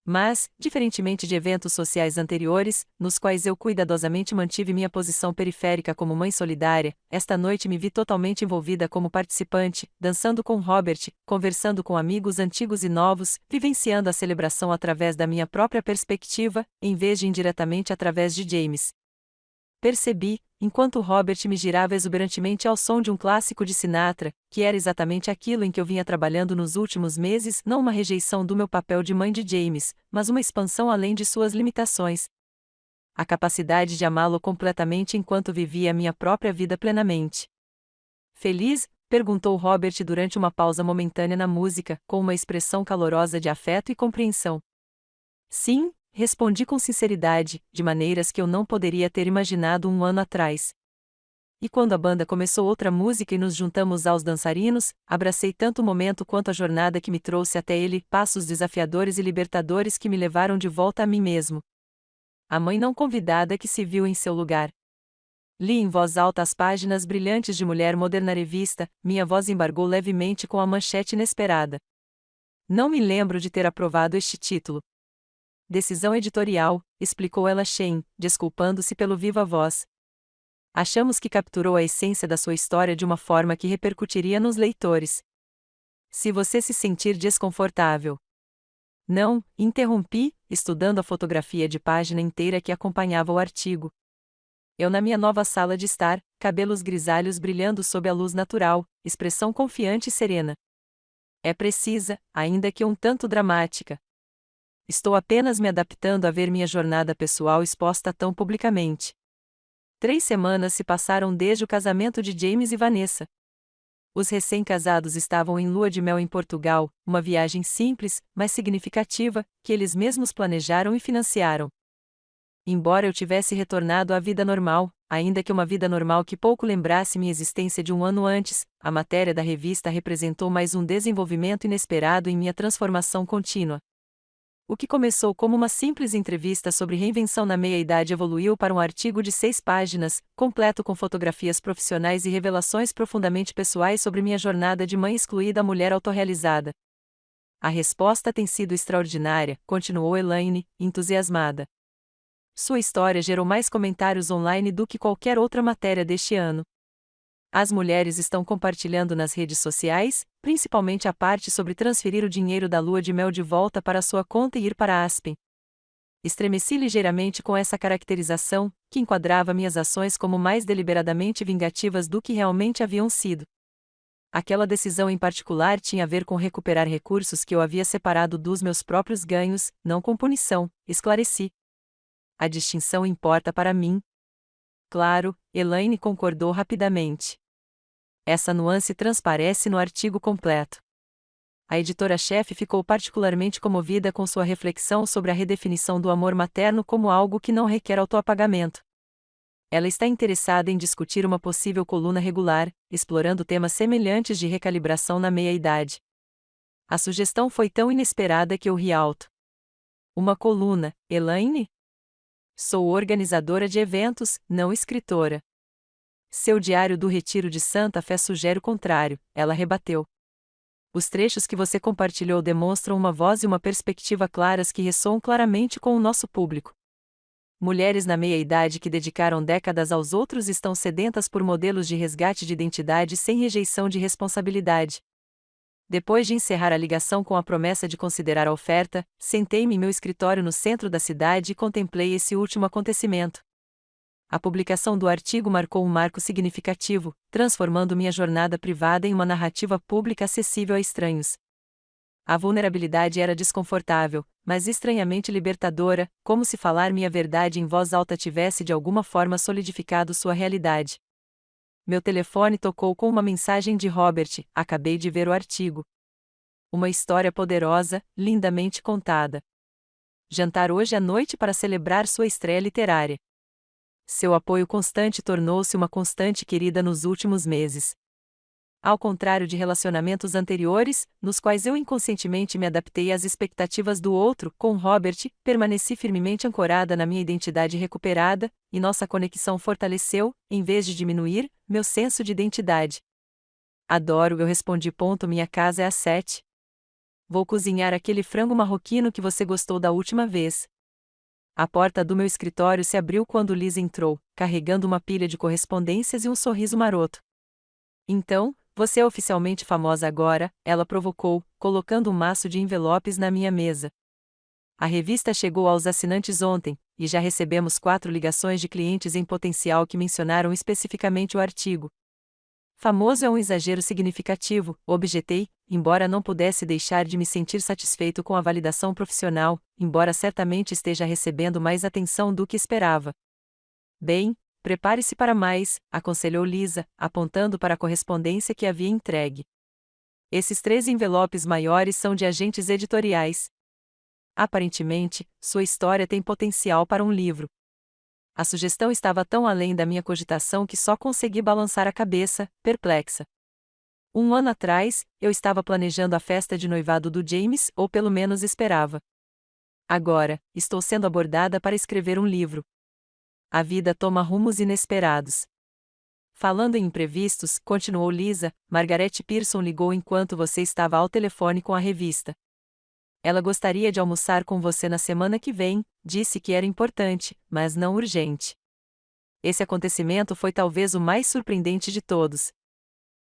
Mas, diferentemente de eventos sociais anteriores, nos quais eu cuidadosamente mantive minha posição periférica como mãe solidária, esta noite me vi totalmente envolvida como participante, dançando com Robert, conversando com amigos antigos e novos, vivenciando a celebração através da minha própria perspectiva, em vez de indiretamente através de James. Percebi, enquanto Robert me girava exuberantemente ao som de um clássico de Sinatra, que era exatamente aquilo em que eu vinha trabalhando nos últimos meses, não uma rejeição do meu papel de mãe de James, mas uma expansão além de suas limitações. A capacidade de amá-lo completamente enquanto vivia a minha própria vida plenamente. Feliz? Perguntou Robert durante uma pausa momentânea na música, com uma expressão calorosa de afeto e compreensão. Sim, respondi com sinceridade, de maneiras que eu não poderia ter imaginado um ano atrás. E quando a banda começou outra música e nos juntamos aos dançarinos, abracei tanto o momento quanto a jornada que me trouxe até ele, passos desafiadores e libertadores que me levaram de volta a mim mesmo. A mãe não convidada que se viu em seu lugar. Li em voz alta as páginas brilhantes de Mulher Moderna revista, minha voz embargou levemente com a manchete inesperada. Não me lembro de ter aprovado este título. Decisão editorial, explicou ela Shane, desculpando-se pelo viva voz. Achamos que capturou a essência da sua história de uma forma que repercutiria nos leitores. Se você se sentir desconfortável. Não, interrompi, estudando a fotografia de página inteira que acompanhava o artigo. Eu na minha nova sala de estar, cabelos grisalhos brilhando sob a luz natural, expressão confiante e serena. É precisa, ainda que um tanto dramática. Estou apenas me adaptando a ver minha jornada pessoal exposta tão publicamente. 3 semanas se passaram desde o casamento de James e Vanessa. Os recém-casados estavam em lua de mel em Portugal, uma viagem simples, mas significativa, que eles mesmos planejaram e financiaram. Embora eu tivesse retornado à vida normal, ainda que uma vida normal que pouco lembrasse minha existência de um ano antes, a matéria da revista representou mais um desenvolvimento inesperado em minha transformação contínua. O que começou como uma simples entrevista sobre reinvenção na meia-idade evoluiu para um artigo de 6 páginas, completo com fotografias profissionais e revelações profundamente pessoais sobre minha jornada de mãe excluída a mulher autorrealizada. A resposta tem sido extraordinária, continuou Elaine, entusiasmada. Sua história gerou mais comentários online do que qualquer outra matéria deste ano. As mulheres estão compartilhando nas redes sociais, principalmente a parte sobre transferir o dinheiro da lua de mel de volta para sua conta e ir para Aspen. Estremeci ligeiramente com essa caracterização, que enquadrava minhas ações como mais deliberadamente vingativas do que realmente haviam sido. Aquela decisão em particular tinha a ver com recuperar recursos que eu havia separado dos meus próprios ganhos, não com punição, esclareci. A distinção importa para mim. Claro, Elaine concordou rapidamente. Essa nuance transparece no artigo completo. A editora-chefe ficou particularmente comovida com sua reflexão sobre a redefinição do amor materno como algo que não requer autoapagamento. Ela está interessada em discutir uma possível coluna regular, explorando temas semelhantes de recalibração na meia-idade. A sugestão foi tão inesperada que eu ri alto. Uma coluna, Elaine? Sou organizadora de eventos, não escritora. Seu diário do Retiro de Santa Fé sugere o contrário, ela rebateu. Os trechos que você compartilhou demonstram uma voz e uma perspectiva claras que ressoam claramente com o nosso público. Mulheres na meia-idade que dedicaram décadas aos outros estão sedentas por modelos de resgate de identidade sem rejeição de responsabilidade. Depois de encerrar a ligação com a promessa de considerar a oferta, sentei-me em meu escritório no centro da cidade e contemplei esse último acontecimento. A publicação do artigo marcou um marco significativo, transformando minha jornada privada em uma narrativa pública acessível a estranhos. A vulnerabilidade era desconfortável, mas estranhamente libertadora, como se falar minha verdade em voz alta tivesse de alguma forma solidificado sua realidade. Meu telefone tocou com uma mensagem de Robert: acabei de ver o artigo. Uma história poderosa, lindamente contada. Jantar hoje à noite para celebrar sua estreia literária. Seu apoio constante tornou-se uma constante querida nos últimos meses. Ao contrário de relacionamentos anteriores, nos quais eu inconscientemente me adaptei às expectativas do outro, com Robert, permaneci firmemente ancorada na minha identidade recuperada, e nossa conexão fortaleceu, em vez de diminuir, meu senso de identidade. Adoro, eu respondi. Minha casa é às 7. Vou cozinhar aquele frango marroquino que você gostou da última vez. A porta do meu escritório se abriu quando Liz entrou, carregando uma pilha de correspondências e um sorriso maroto. Então, você é oficialmente famosa agora, ela provocou, colocando um maço de envelopes na minha mesa. A revista chegou aos assinantes ontem, e já recebemos 4 ligações de clientes em potencial que mencionaram especificamente o artigo. Famoso é um exagero significativo, objetei, embora não pudesse deixar de me sentir satisfeito com a validação profissional, embora certamente esteja recebendo mais atenção do que esperava. Bem, prepare-se para mais, aconselhou Lisa, apontando para a correspondência que havia entregue. Esses 3 envelopes maiores são de agentes editoriais. Aparentemente, sua história tem potencial para um livro. A sugestão estava tão além da minha cogitação que só consegui balançar a cabeça, perplexa. 1 ano atrás, eu estava planejando a festa de noivado do James, ou pelo menos esperava. Agora, estou sendo abordada para escrever um livro. A vida toma rumos inesperados. Falando em imprevistos, continuou Lisa, Margaret Pearson ligou enquanto você estava ao telefone com a revista. Ela gostaria de almoçar com você na semana que vem, disse que era importante, mas não urgente. Esse acontecimento foi talvez o mais surpreendente de todos.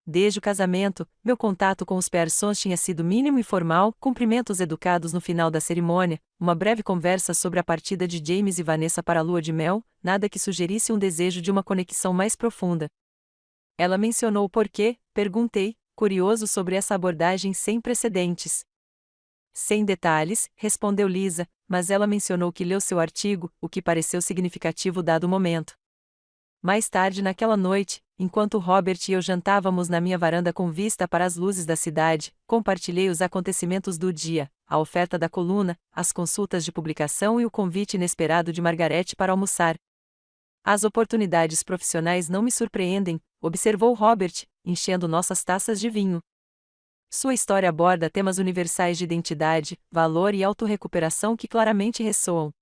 Desde o casamento, meu contato com os Pearsons tinha sido mínimo e formal, cumprimentos educados no final da cerimônia, uma breve conversa sobre a partida de James e Vanessa para a lua de mel, nada que sugerisse um desejo de uma conexão mais profunda. Ela mencionou o porquê, perguntei, curioso sobre essa abordagem sem precedentes. Sem detalhes, respondeu Lisa, mas ela mencionou que leu seu artigo, o que pareceu significativo dado o momento. Mais tarde naquela noite, enquanto Robert e eu jantávamos na minha varanda com vista para as luzes da cidade, compartilhei os acontecimentos do dia, a oferta da coluna, as consultas de publicação e o convite inesperado de Margaret para almoçar. As oportunidades profissionais não me surpreendem, observou Robert, enchendo nossas taças de vinho. Sua história aborda temas universais de identidade, valor e autorrecuperação que claramente ressoam.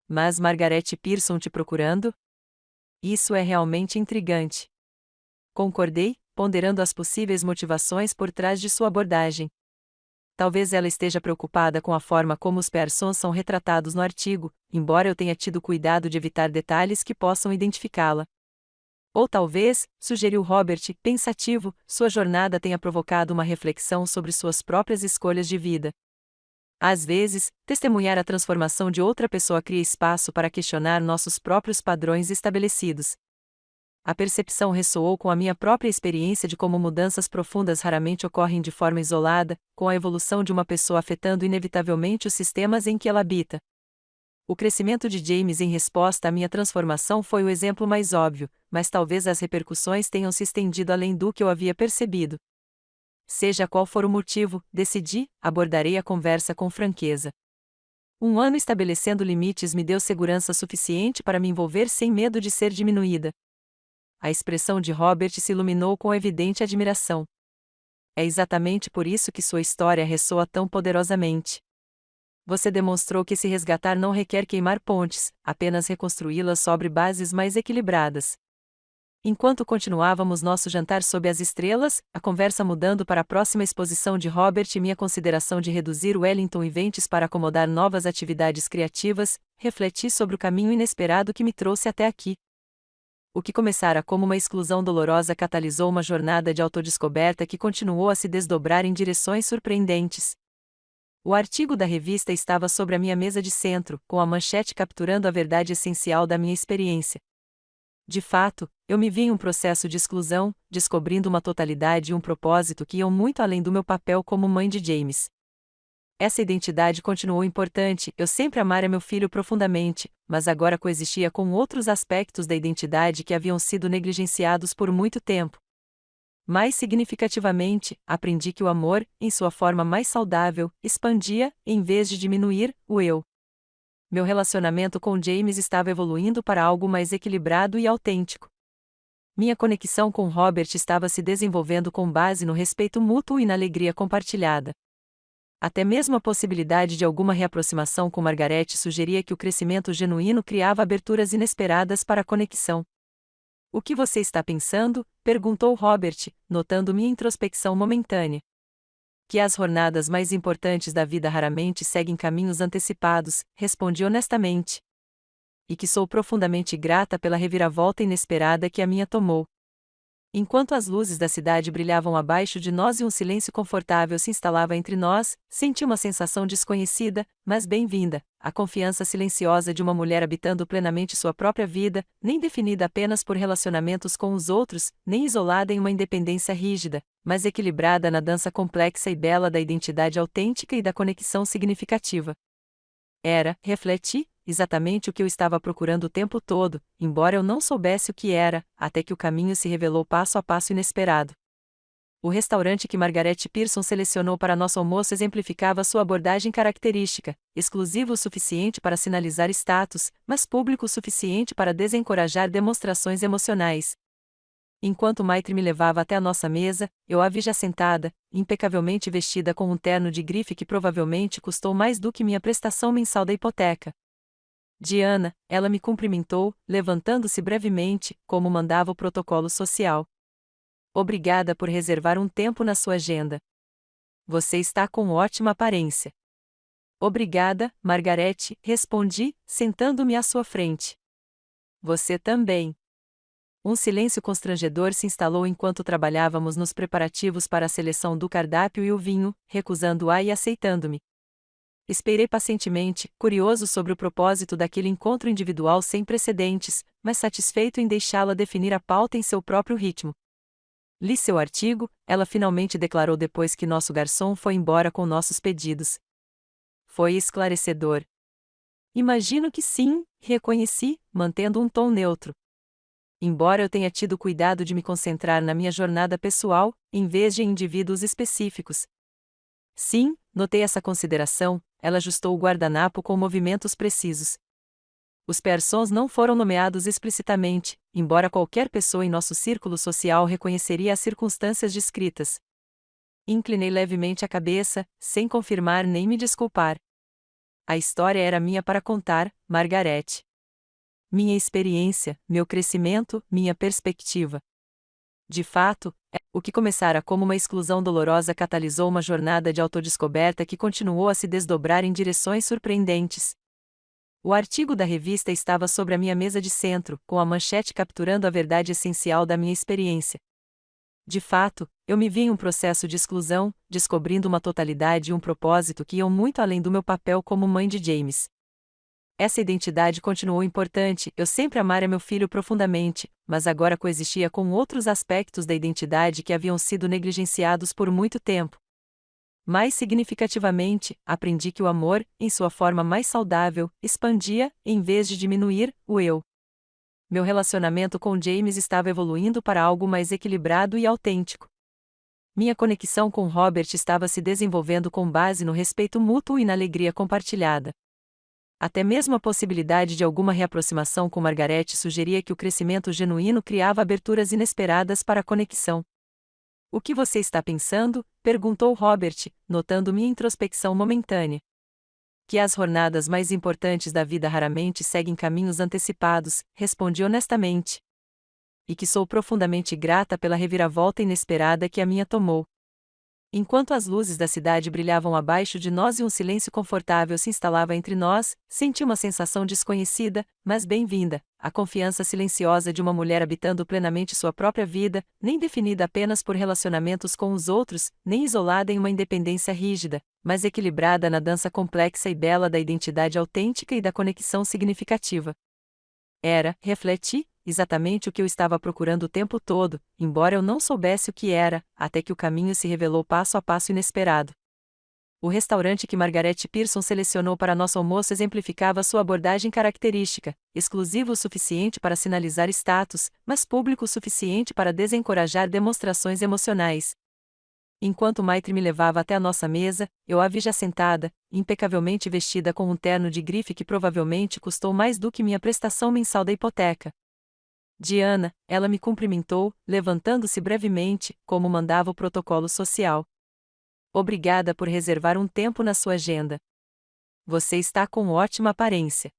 Mas Margaret Pearson te procurando? Isso é realmente intrigante. Concordei, ponderando as possíveis motivações por trás de sua abordagem. Talvez ela esteja preocupada com a forma como os Pearsons são retratados no artigo, embora eu tenha tido cuidado de evitar detalhes que possam identificá-la. Ou talvez, sugeriu Robert, pensativo, sua jornada tenha provocado uma reflexão sobre suas próprias escolhas de vida. Às vezes, testemunhar a transformação de outra pessoa cria espaço para questionar nossos próprios padrões estabelecidos. A percepção ressoou com a minha própria experiência de como mudanças profundas raramente ocorrem de forma isolada, com a evolução de uma pessoa afetando inevitavelmente os sistemas em que ela habita. O crescimento de James em resposta à minha transformação foi o exemplo mais óbvio, mas talvez as repercussões tenham se estendido além do que eu havia percebido. Seja qual for o motivo, decidi, abordarei a conversa com franqueza. 1 ano estabelecendo limites me deu segurança suficiente para me envolver sem medo de ser diminuída. A expressão de Robert se iluminou com evidente admiração. É exatamente por isso que sua história ressoa tão poderosamente. Você demonstrou que se resgatar não requer queimar pontes, apenas reconstruí-las sobre bases mais equilibradas. Enquanto continuávamos nosso jantar sob as estrelas, a conversa mudando para a próxima exposição de Robert e minha consideração de reduzir o Wellington Events para acomodar novas atividades criativas, refleti sobre o caminho inesperado que me trouxe até aqui. O que começara como uma exclusão dolorosa catalisou uma jornada de autodescoberta que continuou a se desdobrar em direções surpreendentes. O artigo da revista estava sobre a minha mesa de centro, com a manchete capturando a verdade essencial da minha experiência. De fato, eu me vi em um processo de exclusão, descobrindo uma totalidade e um propósito que iam muito além do meu papel como mãe de James. Essa identidade continuou importante, eu sempre amara meu filho profundamente, mas agora coexistia com outros aspectos da identidade que haviam sido negligenciados por muito tempo. Mais significativamente, aprendi que o amor, em sua forma mais saudável, expandia, em vez de diminuir, o eu. Meu relacionamento com James estava evoluindo para algo mais equilibrado e autêntico. Minha conexão com Robert estava se desenvolvendo com base no respeito mútuo e na alegria compartilhada. Até mesmo a possibilidade de alguma reaproximação com Margaret sugeria que o crescimento genuíno criava aberturas inesperadas para a conexão. O que você está pensando? Perguntou Robert, notando minha introspecção momentânea. Que as jornadas mais importantes da vida raramente seguem caminhos antecipados, respondi honestamente. E que sou profundamente grata pela reviravolta inesperada que a minha tomou. Enquanto as luzes da cidade brilhavam abaixo de nós e um silêncio confortável se instalava entre nós, senti uma sensação desconhecida, mas bem-vinda, a confiança silenciosa de uma mulher habitando plenamente sua própria vida, nem definida apenas por relacionamentos com os outros, nem isolada em uma independência rígida, mas equilibrada na dança complexa e bela da identidade autêntica e da conexão significativa. Era, refleti, exatamente o que eu estava procurando o tempo todo, embora eu não soubesse o que era, até que o caminho se revelou passo a passo inesperado. O restaurante que Margaret Pearson selecionou para nosso almoço exemplificava sua abordagem característica, exclusivo o suficiente para sinalizar status, mas público o suficiente para desencorajar demonstrações emocionais. Enquanto Maitre me levava até a nossa mesa, eu a vi já sentada, impecavelmente vestida com um terno de grife que provavelmente custou mais do que minha prestação mensal da hipoteca. Diana, ela me cumprimentou, levantando-se brevemente, como mandava o protocolo social. Obrigada por reservar um tempo na sua agenda. Você está com ótima aparência. Obrigada, Margaret, respondi, sentando-me à sua frente. Você também. Um silêncio constrangedor se instalou enquanto trabalhávamos nos preparativos para a seleção do cardápio e o vinho, recusando-a e aceitando-me. Esperei pacientemente, curioso sobre o propósito daquele encontro individual sem precedentes, mas satisfeito em deixá-la definir a pauta em seu próprio ritmo. Li seu artigo, ela finalmente declarou depois que nosso garçom foi embora com nossos pedidos. Foi esclarecedor. Imagino que sim, reconheci, mantendo um tom neutro. embora eu tenha tido cuidado de me concentrar na minha jornada pessoal, em vez de em indivíduos específicos. Sim, notei essa consideração, ela ajustou o guardanapo com movimentos precisos. Os persons não foram nomeados explicitamente, embora qualquer pessoa em nosso círculo social reconheceria as circunstâncias descritas. Inclinei levemente a cabeça, sem confirmar nem me desculpar. A história era minha para contar, Margarete. Minha experiência, meu crescimento, minha perspectiva. De fato, o que começara como uma exclusão dolorosa catalisou uma jornada de autodescoberta que continuou a se desdobrar em direções surpreendentes. O artigo da revista estava sobre a minha mesa de centro, com a manchete capturando a verdade essencial da minha experiência. De fato, eu me vi em um processo de exclusão, descobrindo uma totalidade e um propósito que iam muito além do meu papel como mãe de James. Essa identidade continuou importante, eu sempre amara meu filho profundamente, mas agora coexistia com outros aspectos da identidade que haviam sido negligenciados por muito tempo. Mais significativamente, aprendi que o amor, em sua forma mais saudável, expandia, em vez de diminuir, o eu. Meu relacionamento com James estava evoluindo para algo mais equilibrado e autêntico. Minha conexão com Robert estava se desenvolvendo com base no respeito mútuo e na alegria compartilhada. Até mesmo a possibilidade de alguma reaproximação com Margarete sugeria que o crescimento genuíno criava aberturas inesperadas para a conexão. O que você está pensando? Perguntou Robert, notando minha introspecção momentânea. Que as jornadas mais importantes da vida raramente seguem caminhos antecipados, respondi honestamente. E que sou profundamente grata pela reviravolta inesperada que a minha tomou. Enquanto as luzes da cidade brilhavam abaixo de nós e um silêncio confortável se instalava entre nós, senti uma sensação desconhecida, mas bem-vinda, a confiança silenciosa de uma mulher habitando plenamente sua própria vida, nem definida apenas por relacionamentos com os outros, nem isolada em uma independência rígida, mas equilibrada na dança complexa e bela da identidade autêntica e da conexão significativa. Era, refleti, exatamente o que eu estava procurando o tempo todo, embora eu não soubesse o que era, até que o caminho se revelou passo a passo inesperado. O restaurante que Margaret Pearson selecionou para nosso almoço exemplificava sua abordagem característica, exclusivo o suficiente para sinalizar status, mas público o suficiente para desencorajar demonstrações emocionais. Enquanto Maitre me levava até a nossa mesa, eu a vi já sentada, impecavelmente vestida com um terno de grife que provavelmente custou mais do que minha prestação mensal da hipoteca. Diana, ela me cumprimentou, levantando-se brevemente, como mandava o protocolo social. Obrigada por reservar um tempo na sua agenda. Você está com ótima aparência.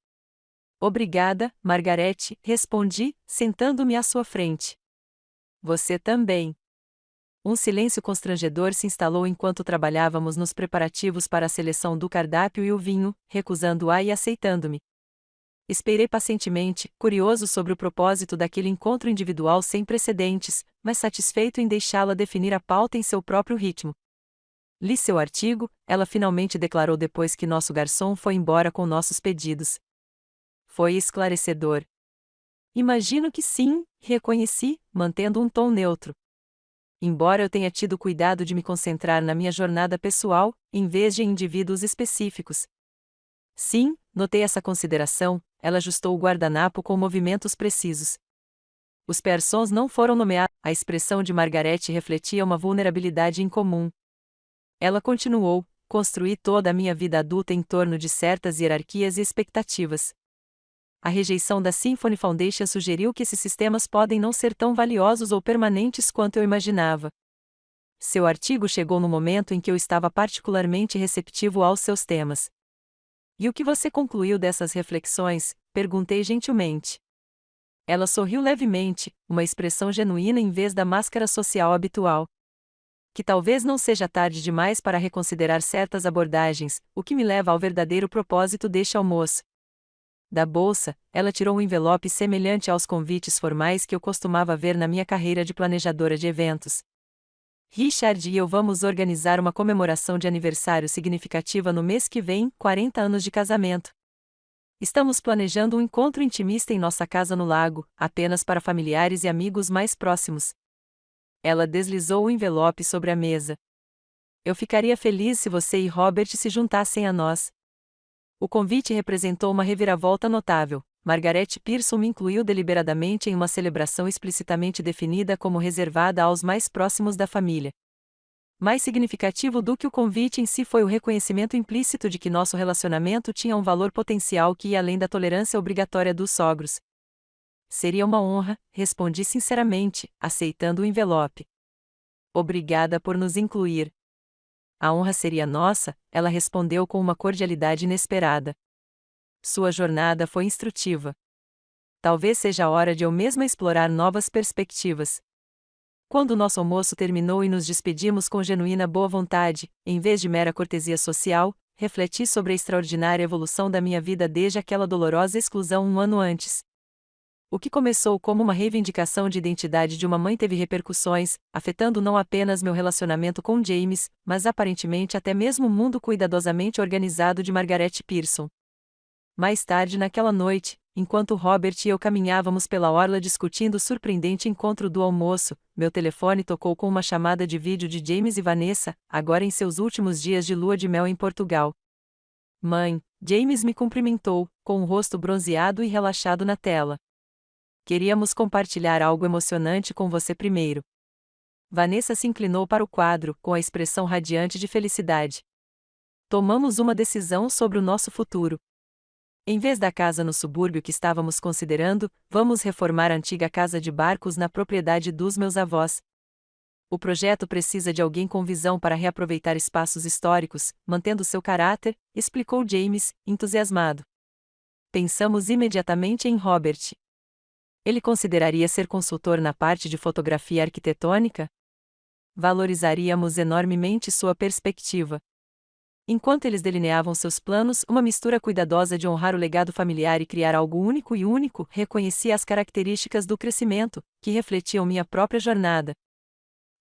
Obrigada, Margarete, respondi, sentando-me à sua frente. Você também. Um silêncio constrangedor se instalou enquanto trabalhávamos nos preparativos para a seleção do cardápio e o vinho, recusando-a e aceitando-me. Esperei pacientemente, curioso sobre o propósito daquele encontro individual sem precedentes, mas satisfeito em deixá-la definir a pauta em seu próprio ritmo. Li seu artigo, ela finalmente declarou depois que nosso garçom foi embora com nossos pedidos. Foi esclarecedor. Imagino que sim, reconheci, mantendo um tom neutro. Embora eu tenha tido cuidado de me concentrar na minha jornada pessoal, em vez de em indivíduos específicos. Sim, notei essa consideração, ela ajustou o guardanapo com movimentos precisos. Os persons não foram nomeados, a expressão de Margaret refletia uma vulnerabilidade incomum. Ela continuou, construí toda a minha vida adulta em torno de certas hierarquias e expectativas. A rejeição da Symphony Foundation sugeriu que esses sistemas podem não ser tão valiosos ou permanentes quanto eu imaginava. Seu artigo chegou no momento em que eu estava particularmente receptivo aos seus temas. E o que você concluiu dessas reflexões? Perguntei gentilmente. Ela sorriu levemente, uma expressão genuína em vez da máscara social habitual. Que talvez não seja tarde demais para reconsiderar certas abordagens, o que me leva ao verdadeiro propósito deste almoço. Da bolsa, ela tirou um envelope semelhante aos convites formais que eu costumava ver na minha carreira de planejadora de eventos. Richard e eu vamos organizar uma comemoração de aniversário significativa no mês que vem, 40 anos de casamento. Estamos planejando um encontro intimista em nossa casa no lago, apenas para familiares e amigos mais próximos. Ela deslizou o envelope sobre a mesa. Eu ficaria feliz se você e Robert se juntassem a nós. O convite representou uma reviravolta notável, Margaret Pearson me incluiu deliberadamente em uma celebração explicitamente definida como reservada aos mais próximos da família. Mais significativo do que o convite em si foi o reconhecimento implícito de que nosso relacionamento tinha um valor potencial que ia além da tolerância obrigatória dos sogros. Seria uma honra, respondi sinceramente, aceitando o envelope. Obrigada por nos incluir. A honra seria nossa, ela respondeu com uma cordialidade inesperada. Sua jornada foi instrutiva. Talvez seja a hora de eu mesma explorar novas perspectivas. Quando nosso almoço terminou e nos despedimos com genuína boa vontade, em vez de mera cortesia social, refleti sobre a extraordinária evolução da minha vida desde aquela dolorosa exclusão um ano antes. O que começou como uma reivindicação de identidade de uma mãe teve repercussões, afetando não apenas meu relacionamento com James, mas aparentemente até mesmo o mundo cuidadosamente organizado de Margaret Pearson. Mais tarde naquela noite, enquanto Robert e eu caminhávamos pela orla discutindo o surpreendente encontro do almoço, meu telefone tocou com uma chamada de vídeo de James e Vanessa, agora em seus últimos dias de lua de mel em Portugal. Mãe, James me cumprimentou, com o rosto bronzeado e relaxado na tela. Queríamos compartilhar algo emocionante com você primeiro. Vanessa se inclinou para o quadro, com a expressão radiante de felicidade. Tomamos uma decisão sobre o nosso futuro. Em vez da casa no subúrbio que estávamos considerando, vamos reformar a antiga casa de Barcos na propriedade dos meus avós. O projeto precisa de alguém com visão para reaproveitar espaços históricos, mantendo seu caráter, explicou James, entusiasmado. Pensamos imediatamente em Robert. Ele consideraria ser consultor na parte de fotografia arquitetônica? Valorizaríamos enormemente sua perspectiva. Enquanto eles delineavam seus planos, uma mistura cuidadosa de honrar o legado familiar e criar algo único e único, reconhecia as características do crescimento, que refletiam minha própria jornada.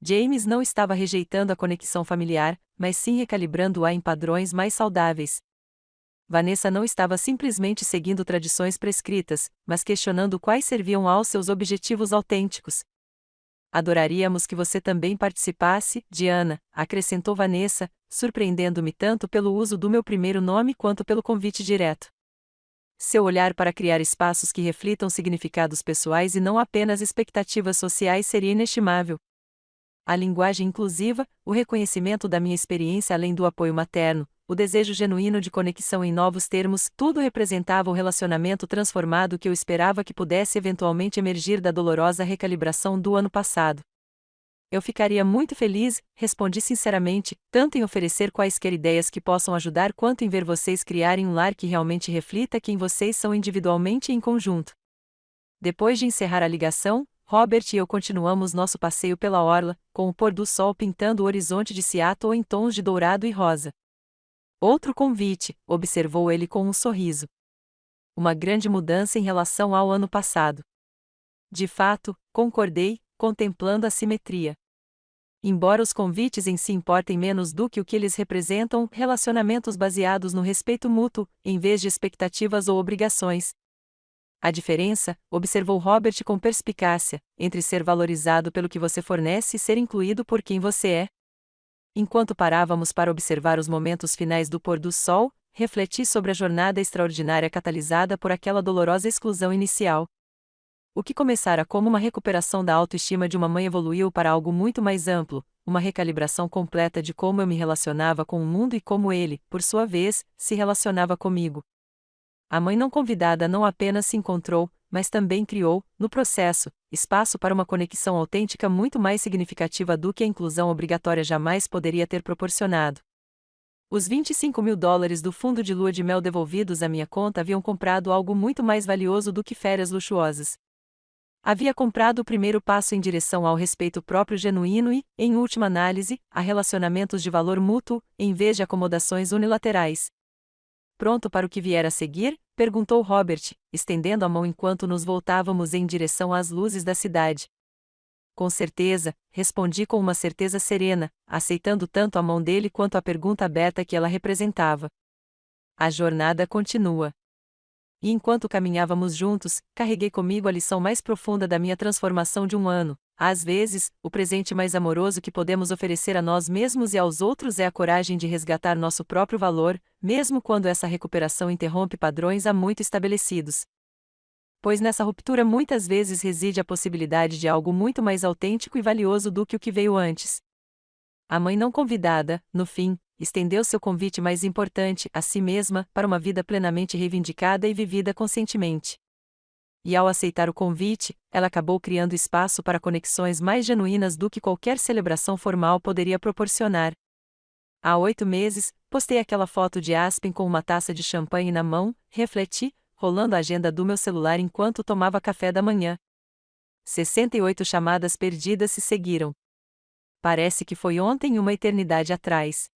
James não estava rejeitando a conexão familiar, mas sim recalibrando-a em padrões mais saudáveis. Vanessa não estava simplesmente seguindo tradições prescritas, mas questionando quais serviam aos seus objetivos autênticos. Adoraríamos que você também participasse, Diana, acrescentou Vanessa, surpreendendo-me tanto pelo uso do meu primeiro nome quanto pelo convite direto. Seu olhar para criar espaços que reflitam significados pessoais e não apenas expectativas sociais seria inestimável. A linguagem inclusiva, o reconhecimento da minha experiência além do apoio materno, o desejo genuíno de conexão em novos termos, tudo representava o relacionamento transformado que eu esperava que pudesse eventualmente emergir da dolorosa recalibração do ano passado. Eu ficaria muito feliz, respondi sinceramente, tanto em oferecer quaisquer ideias que possam ajudar quanto em ver vocês criarem um lar que realmente reflita quem vocês são individualmente e em conjunto. Depois de encerrar a ligação, Robert e eu continuamos nosso passeio pela orla, com o pôr do sol pintando o horizonte de Seattle em tons de dourado e rosa. Outro convite, observou ele com um sorriso. Uma grande mudança em relação ao ano passado. De fato, concordei, contemplando a simetria. Embora os convites em si importem menos do que o que eles representam, relacionamentos baseados no respeito mútuo, em vez de expectativas ou obrigações. A diferença, observou Robert com perspicácia, entre ser valorizado pelo que você fornece e ser incluído por quem você é. Enquanto parávamos para observar os momentos finais do pôr do sol, refleti sobre a jornada extraordinária catalisada por aquela dolorosa exclusão inicial. O que começara como uma recuperação da autoestima de uma mãe evoluiu para algo muito mais amplo, uma recalibração completa de como eu me relacionava com o mundo e como ele, por sua vez, se relacionava comigo. A mãe não convidada não apenas se encontrou, mas também criou, no processo, espaço para uma conexão autêntica muito mais significativa do que a inclusão obrigatória jamais poderia ter proporcionado. Os $25.000 do fundo de lua de mel devolvidos à minha conta haviam comprado algo muito mais valioso do que férias luxuosas. Havia comprado o primeiro passo em direção ao respeito próprio genuíno e, em última análise, a relacionamentos de valor mútuo, em vez de acomodações unilaterais. Pronto para o que vier a seguir? Perguntou Robert, estendendo a mão enquanto nos voltávamos em direção às luzes da cidade. Com certeza, respondi com uma certeza serena, aceitando tanto a mão dele quanto a pergunta aberta que ela representava. A jornada continua. E enquanto caminhávamos juntos, carreguei comigo a lição mais profunda da minha transformação de um ano. Às vezes, o presente mais amoroso que podemos oferecer a nós mesmos e aos outros é a coragem de resgatar nosso próprio valor, mesmo quando essa recuperação interrompe padrões há muito estabelecidos. Pois nessa ruptura muitas vezes reside a possibilidade de algo muito mais autêntico e valioso do que o que veio antes. A mãe não convidada, no fim, estendeu seu convite mais importante, a si mesma, para uma vida plenamente reivindicada e vivida conscientemente. E ao aceitar o convite, ela acabou criando espaço para conexões mais genuínas do que qualquer celebração formal poderia proporcionar. Há 8 meses, postei aquela foto de Aspen com uma taça de champanhe na mão, refleti, rolando a agenda do meu celular enquanto tomava café da manhã. 68 chamadas perdidas se seguiram. Parece que foi ontem uma eternidade atrás.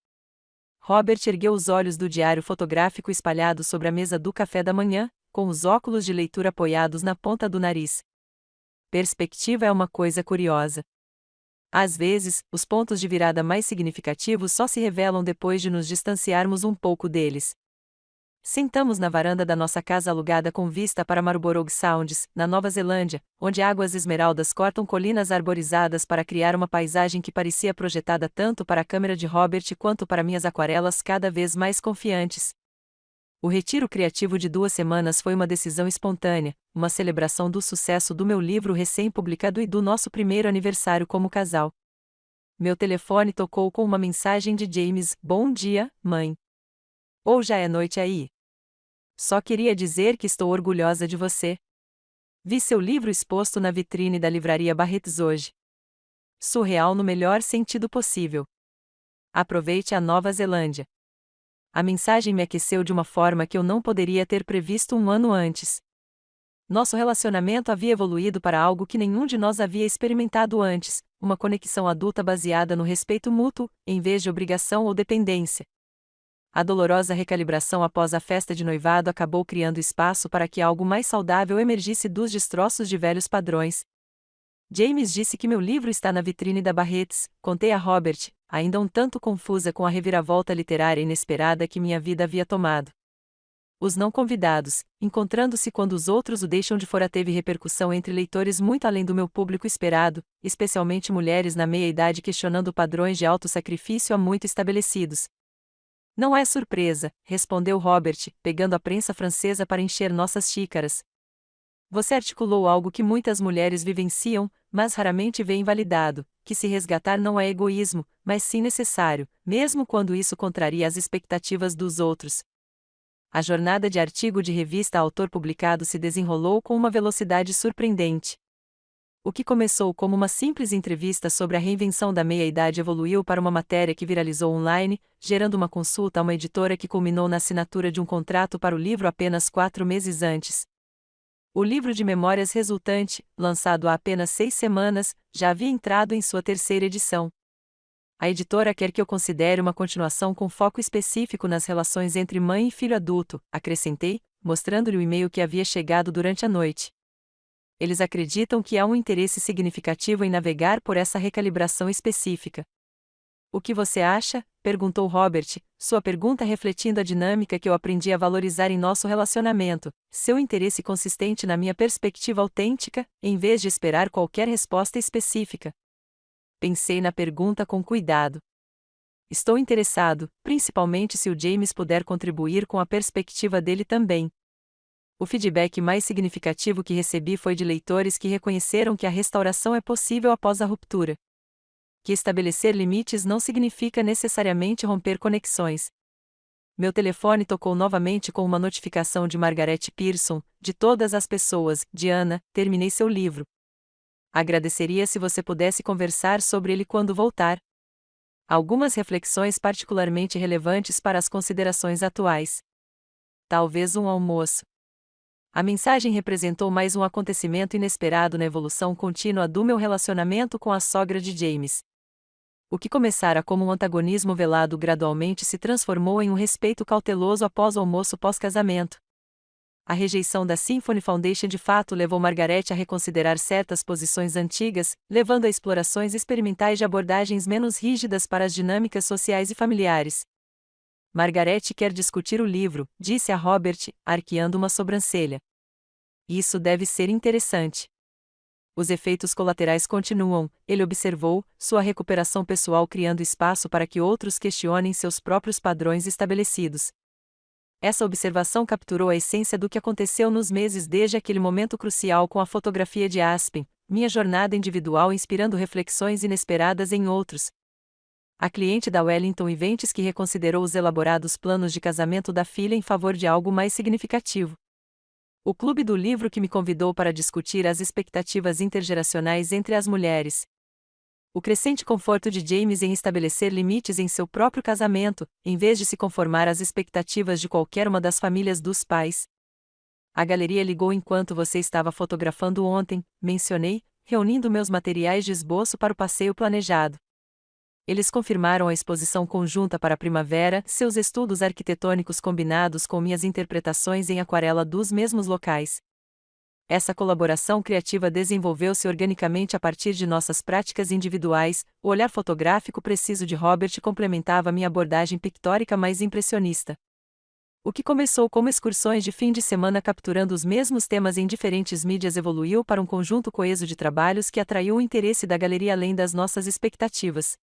Robert ergueu os olhos do diário fotográfico espalhado sobre a mesa do café da manhã, com os óculos de leitura apoiados na ponta do nariz. Perspectiva é uma coisa curiosa. Às vezes, os pontos de virada mais significativos só se revelam depois de nos distanciarmos um pouco deles. Sentamos na varanda da nossa casa alugada com vista para Marlborough Sounds, na Nova Zelândia, onde águas esmeraldas cortam colinas arborizadas para criar uma paisagem que parecia projetada tanto para a câmera de Robert quanto para minhas aquarelas cada vez mais confiantes. O retiro criativo de 2 semanas foi uma decisão espontânea, uma celebração do sucesso do meu livro recém-publicado e do nosso primeiro aniversário como casal. Meu telefone tocou com uma mensagem de James: "Bom dia, mãe. Ou já é noite aí? Só queria dizer que estou orgulhosa de você. Vi seu livro exposto na vitrine da livraria Barrett's hoje. Surreal no melhor sentido possível. Aproveite a Nova Zelândia." A mensagem me aqueceu de uma forma que eu não poderia ter previsto um ano antes. Nosso relacionamento havia evoluído para algo que nenhum de nós havia experimentado antes, uma conexão adulta baseada no respeito mútuo, em vez de obrigação ou dependência. A dolorosa recalibração após a festa de noivado acabou criando espaço para que algo mais saudável emergisse dos destroços de velhos padrões. James disse que meu livro está na vitrine da Barrett's, contei a Robert, ainda um tanto confusa com a reviravolta literária inesperada que minha vida havia tomado. Os não convidados, encontrando-se quando os outros o deixam de fora, teve repercussão entre leitores muito além do meu público esperado, especialmente mulheres na meia-idade questionando padrões de autossacrifício há muito estabelecidos. Não é surpresa, respondeu Robert, pegando a prensa francesa para encher nossas xícaras. Você articulou algo que muitas mulheres vivenciam, mas raramente vê invalidado, que se resgatar não é egoísmo, mas sim necessário, mesmo quando isso contraria as expectativas dos outros. A jornada de artigo de revista a autor publicado se desenrolou com uma velocidade surpreendente. O que começou como uma simples entrevista sobre a reinvenção da meia-idade evoluiu para uma matéria que viralizou online, gerando uma consulta a uma editora que culminou na assinatura de um contrato para o livro apenas 4 meses antes. O livro de memórias resultante, lançado há apenas 6 semanas, já havia entrado em sua 3ª edição. A editora quer que eu considere uma continuação com foco específico nas relações entre mãe e filho adulto, acrescentei, mostrando-lhe o e-mail que havia chegado durante a noite. Eles acreditam que há um interesse significativo em navegar por essa recalibração específica. O que você acha? Perguntou Robert, sua pergunta refletindo a dinâmica que eu aprendi a valorizar em nosso relacionamento, seu interesse consistente na minha perspectiva autêntica, em vez de esperar qualquer resposta específica. Pensei na pergunta com cuidado. Estou interessado, principalmente se o James puder contribuir com a perspectiva dele também. O feedback mais significativo que recebi foi de leitores que reconheceram que a restauração é possível após a ruptura. Que estabelecer limites não significa necessariamente romper conexões. Meu telefone tocou novamente com uma notificação de Margaret Pearson: "De todas as pessoas, Diana, terminei seu livro. Agradeceria se você pudesse conversar sobre ele quando voltar." Algumas reflexões particularmente relevantes para as considerações atuais. Talvez um almoço. A mensagem representou mais um acontecimento inesperado na evolução contínua do meu relacionamento com a sogra de James. O que começara como um antagonismo velado gradualmente se transformou em um respeito cauteloso após o almoço pós-casamento. A rejeição da Symphony Foundation de fato levou Margaret a reconsiderar certas posições antigas, levando a explorações experimentais de abordagens menos rígidas para as dinâmicas sociais e familiares. Margaret quer discutir o livro, disse a Robert, arqueando uma sobrancelha. Isso deve ser interessante. Os efeitos colaterais continuam, ele observou, sua recuperação pessoal criando espaço para que outros questionem seus próprios padrões estabelecidos. Essa observação capturou a essência do que aconteceu nos meses desde aquele momento crucial com a fotografia de Aspen, minha jornada individual inspirando reflexões inesperadas em outros. A cliente da Wellington Events que reconsiderou os elaborados planos de casamento da filha em favor de algo mais significativo. O clube do livro que me convidou para discutir as expectativas intergeracionais entre as mulheres. O crescente conforto de James em estabelecer limites em seu próprio casamento, em vez de se conformar às expectativas de qualquer uma das famílias dos pais. A galeria ligou enquanto você estava fotografando ontem, mencionei, reunindo meus materiais de esboço para o passeio planejado. Eles confirmaram a exposição conjunta para a primavera, seus estudos arquitetônicos combinados com minhas interpretações em aquarela dos mesmos locais. Essa colaboração criativa desenvolveu-se organicamente a partir de nossas práticas individuais. O olhar fotográfico preciso de Robert complementava minha abordagem pictórica mais impressionista. O que começou como excursões de fim de semana capturando os mesmos temas em diferentes mídias evoluiu para um conjunto coeso de trabalhos que atraiu o interesse da galeria além das nossas expectativas.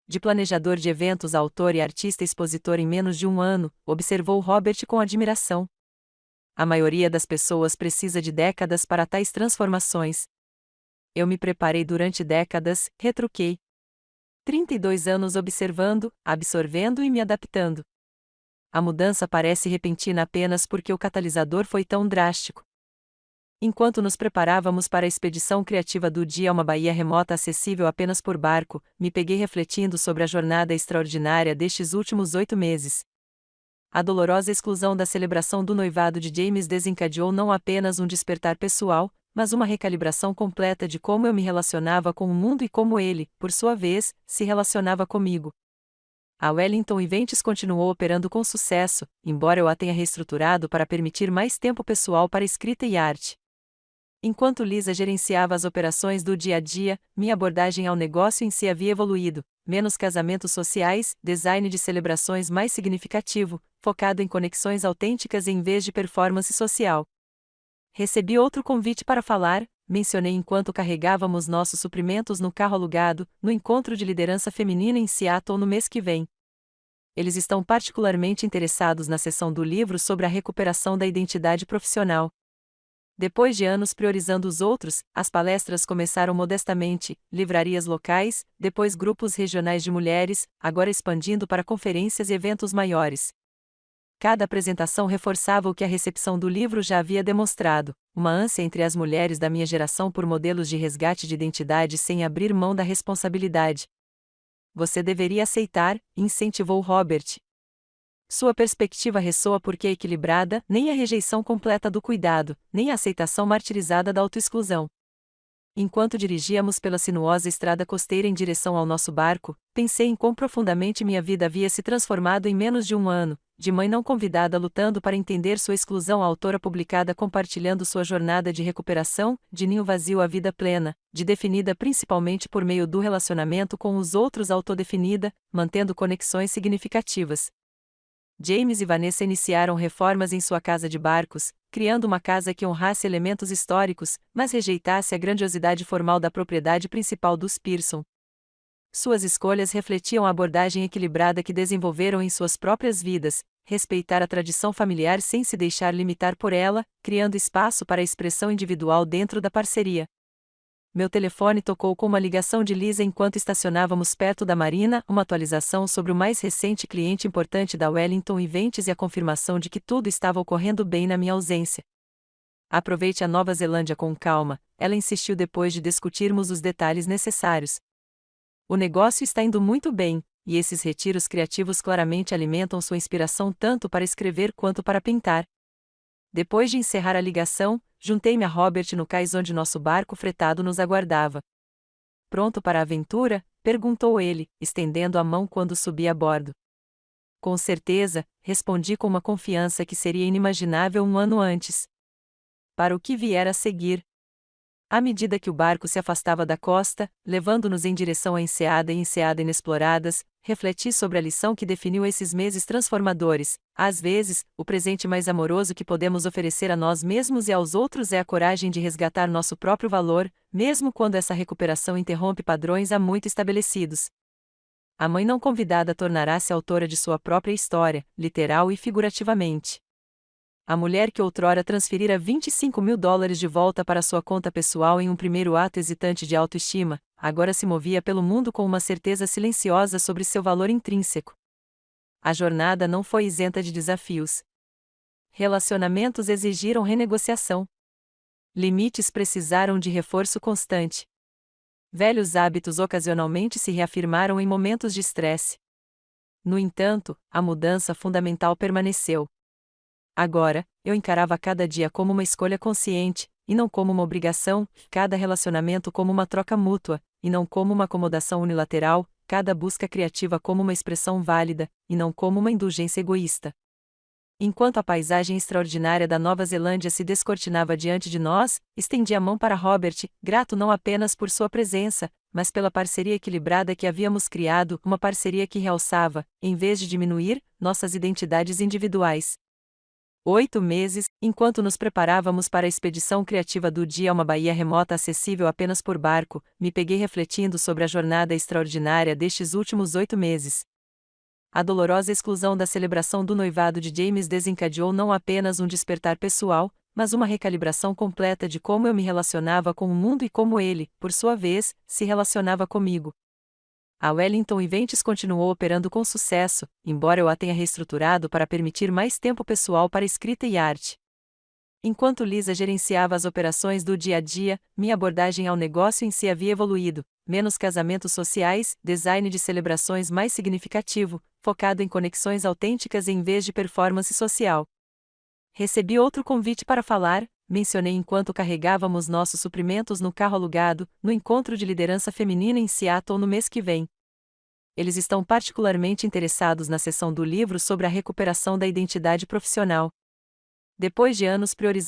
De planejador de eventos a autor e artista expositor em menos de um ano, observou Robert com admiração. A maioria das pessoas precisa de décadas para tais transformações. Eu me preparei durante décadas, retruquei. 32 anos observando, absorvendo e me adaptando. A mudança parece repentina apenas porque o catalisador foi tão drástico. Enquanto nos preparávamos para a expedição criativa do dia a uma baía remota acessível apenas por barco, me peguei refletindo sobre a jornada extraordinária destes últimos 8 meses. A dolorosa exclusão da celebração do noivado de James desencadeou não apenas um despertar pessoal, mas uma recalibração completa de como eu me relacionava com o mundo e como ele, por sua vez, se relacionava comigo. A Wellington Events continuou operando com sucesso, embora eu a tenha reestruturado para permitir mais tempo pessoal para escrita e arte. Enquanto Lisa gerenciava as operações do dia a dia, minha abordagem ao negócio em si havia evoluído, menos casamentos sociais, design de celebrações mais significativo, focado em conexões autênticas em vez de performance social. Recebi outro convite para falar, mencionei enquanto carregávamos nossos suprimentos no carro alugado, no encontro de liderança feminina em Seattle no mês que vem. Eles estão particularmente interessados na seção do livro sobre a recuperação da identidade profissional. Depois de anos priorizando os outros, as palestras começaram modestamente, livrarias locais, depois grupos regionais de mulheres, agora expandindo para conferências e eventos maiores. Cada apresentação reforçava o que a recepção do livro já havia demonstrado, uma ânsia entre as mulheres da minha geração por modelos de resgate de identidade sem abrir mão da responsabilidade. Você deveria aceitar, incentivou Robert. Sua perspectiva ressoa porque é equilibrada, nem a rejeição completa do cuidado, nem a aceitação martirizada da autoexclusão. Enquanto dirigíamos pela sinuosa estrada costeira em direção ao nosso barco, pensei em quão profundamente minha vida havia se transformado em menos de um ano, de mãe não convidada lutando para entender sua exclusão à autora publicada compartilhando sua jornada de recuperação, de ninho vazio à vida plena, de definida principalmente por meio do relacionamento com os outros autodefinida, mantendo conexões significativas. James e Vanessa iniciaram reformas em sua casa de barcos, criando uma casa que honrasse elementos históricos, mas rejeitasse a grandiosidade formal da propriedade principal dos Pearson. Suas escolhas refletiam a abordagem equilibrada que desenvolveram em suas próprias vidas, respeitar a tradição familiar sem se deixar limitar por ela, criando espaço para a expressão individual dentro da parceria. Meu telefone tocou com uma ligação de Lisa enquanto estacionávamos perto da marina, uma atualização sobre o mais recente cliente importante da Wellington Events e a confirmação de que tudo estava ocorrendo bem na minha ausência. Aproveite a Nova Zelândia com calma, ela insistiu depois de discutirmos os detalhes necessários. O negócio está indo muito bem, e esses retiros criativos claramente alimentam sua inspiração tanto para escrever quanto para pintar. Depois de encerrar a ligação, juntei-me a Robert no cais onde nosso barco fretado nos aguardava. Pronto para a aventura? Perguntou ele, estendendo a mão quando subi a bordo. Com certeza, respondi com uma confiança que seria inimaginável um ano antes. Para o que vier a seguir. À medida que o barco se afastava da costa, levando-nos em direção à enseada e enseada inexploradas, refleti sobre a lição que definiu esses meses transformadores. Às vezes, o presente mais amoroso que podemos oferecer a nós mesmos e aos outros é a coragem de resgatar nosso próprio valor, mesmo quando essa recuperação interrompe padrões há muito estabelecidos. A mãe não convidada tornará-se autora de sua própria história, literal e figurativamente. A mulher que outrora transferira $25.000 de volta para sua conta pessoal em um primeiro ato hesitante de autoestima, agora se movia pelo mundo com uma certeza silenciosa sobre seu valor intrínseco. A jornada não foi isenta de desafios. Relacionamentos exigiram renegociação. Limites precisaram de reforço constante. Velhos hábitos ocasionalmente se reafirmaram em momentos de estresse. No entanto, a mudança fundamental permaneceu. Agora, eu encarava cada dia como uma escolha consciente, e não como uma obrigação, cada relacionamento como uma troca mútua, e não como uma acomodação unilateral, cada busca criativa como uma expressão válida, e não como uma indulgência egoísta. Enquanto a paisagem extraordinária da Nova Zelândia se descortinava diante de nós, estendi a mão para Robert, grato não apenas por sua presença, mas pela parceria equilibrada que havíamos criado, uma parceria que realçava, em vez de diminuir, nossas identidades individuais. 8 meses, enquanto nos preparávamos para a expedição criativa do dia a uma baía remota acessível apenas por barco, me peguei refletindo sobre a jornada extraordinária destes últimos 8 meses. A dolorosa exclusão da celebração do noivado de James desencadeou não apenas um despertar pessoal, mas uma recalibração completa de como eu me relacionava com o mundo e como ele, por sua vez, se relacionava comigo. A Wellington Events continuou operando com sucesso, embora eu a tenha reestruturado para permitir mais tempo pessoal para escrita e arte. Enquanto Lisa gerenciava as operações do dia a dia, minha abordagem ao negócio em si havia evoluído: menos casamentos sociais, design de celebrações mais significativo, focado em conexões autênticas em vez de performance social. Recebi outro convite para falar, mencionei enquanto carregávamos nossos suprimentos no carro alugado, no encontro de liderança feminina em Seattle no mês que vem. Eles estão particularmente interessados na seção do livro sobre a recuperação da identidade profissional. Depois de anos priorizando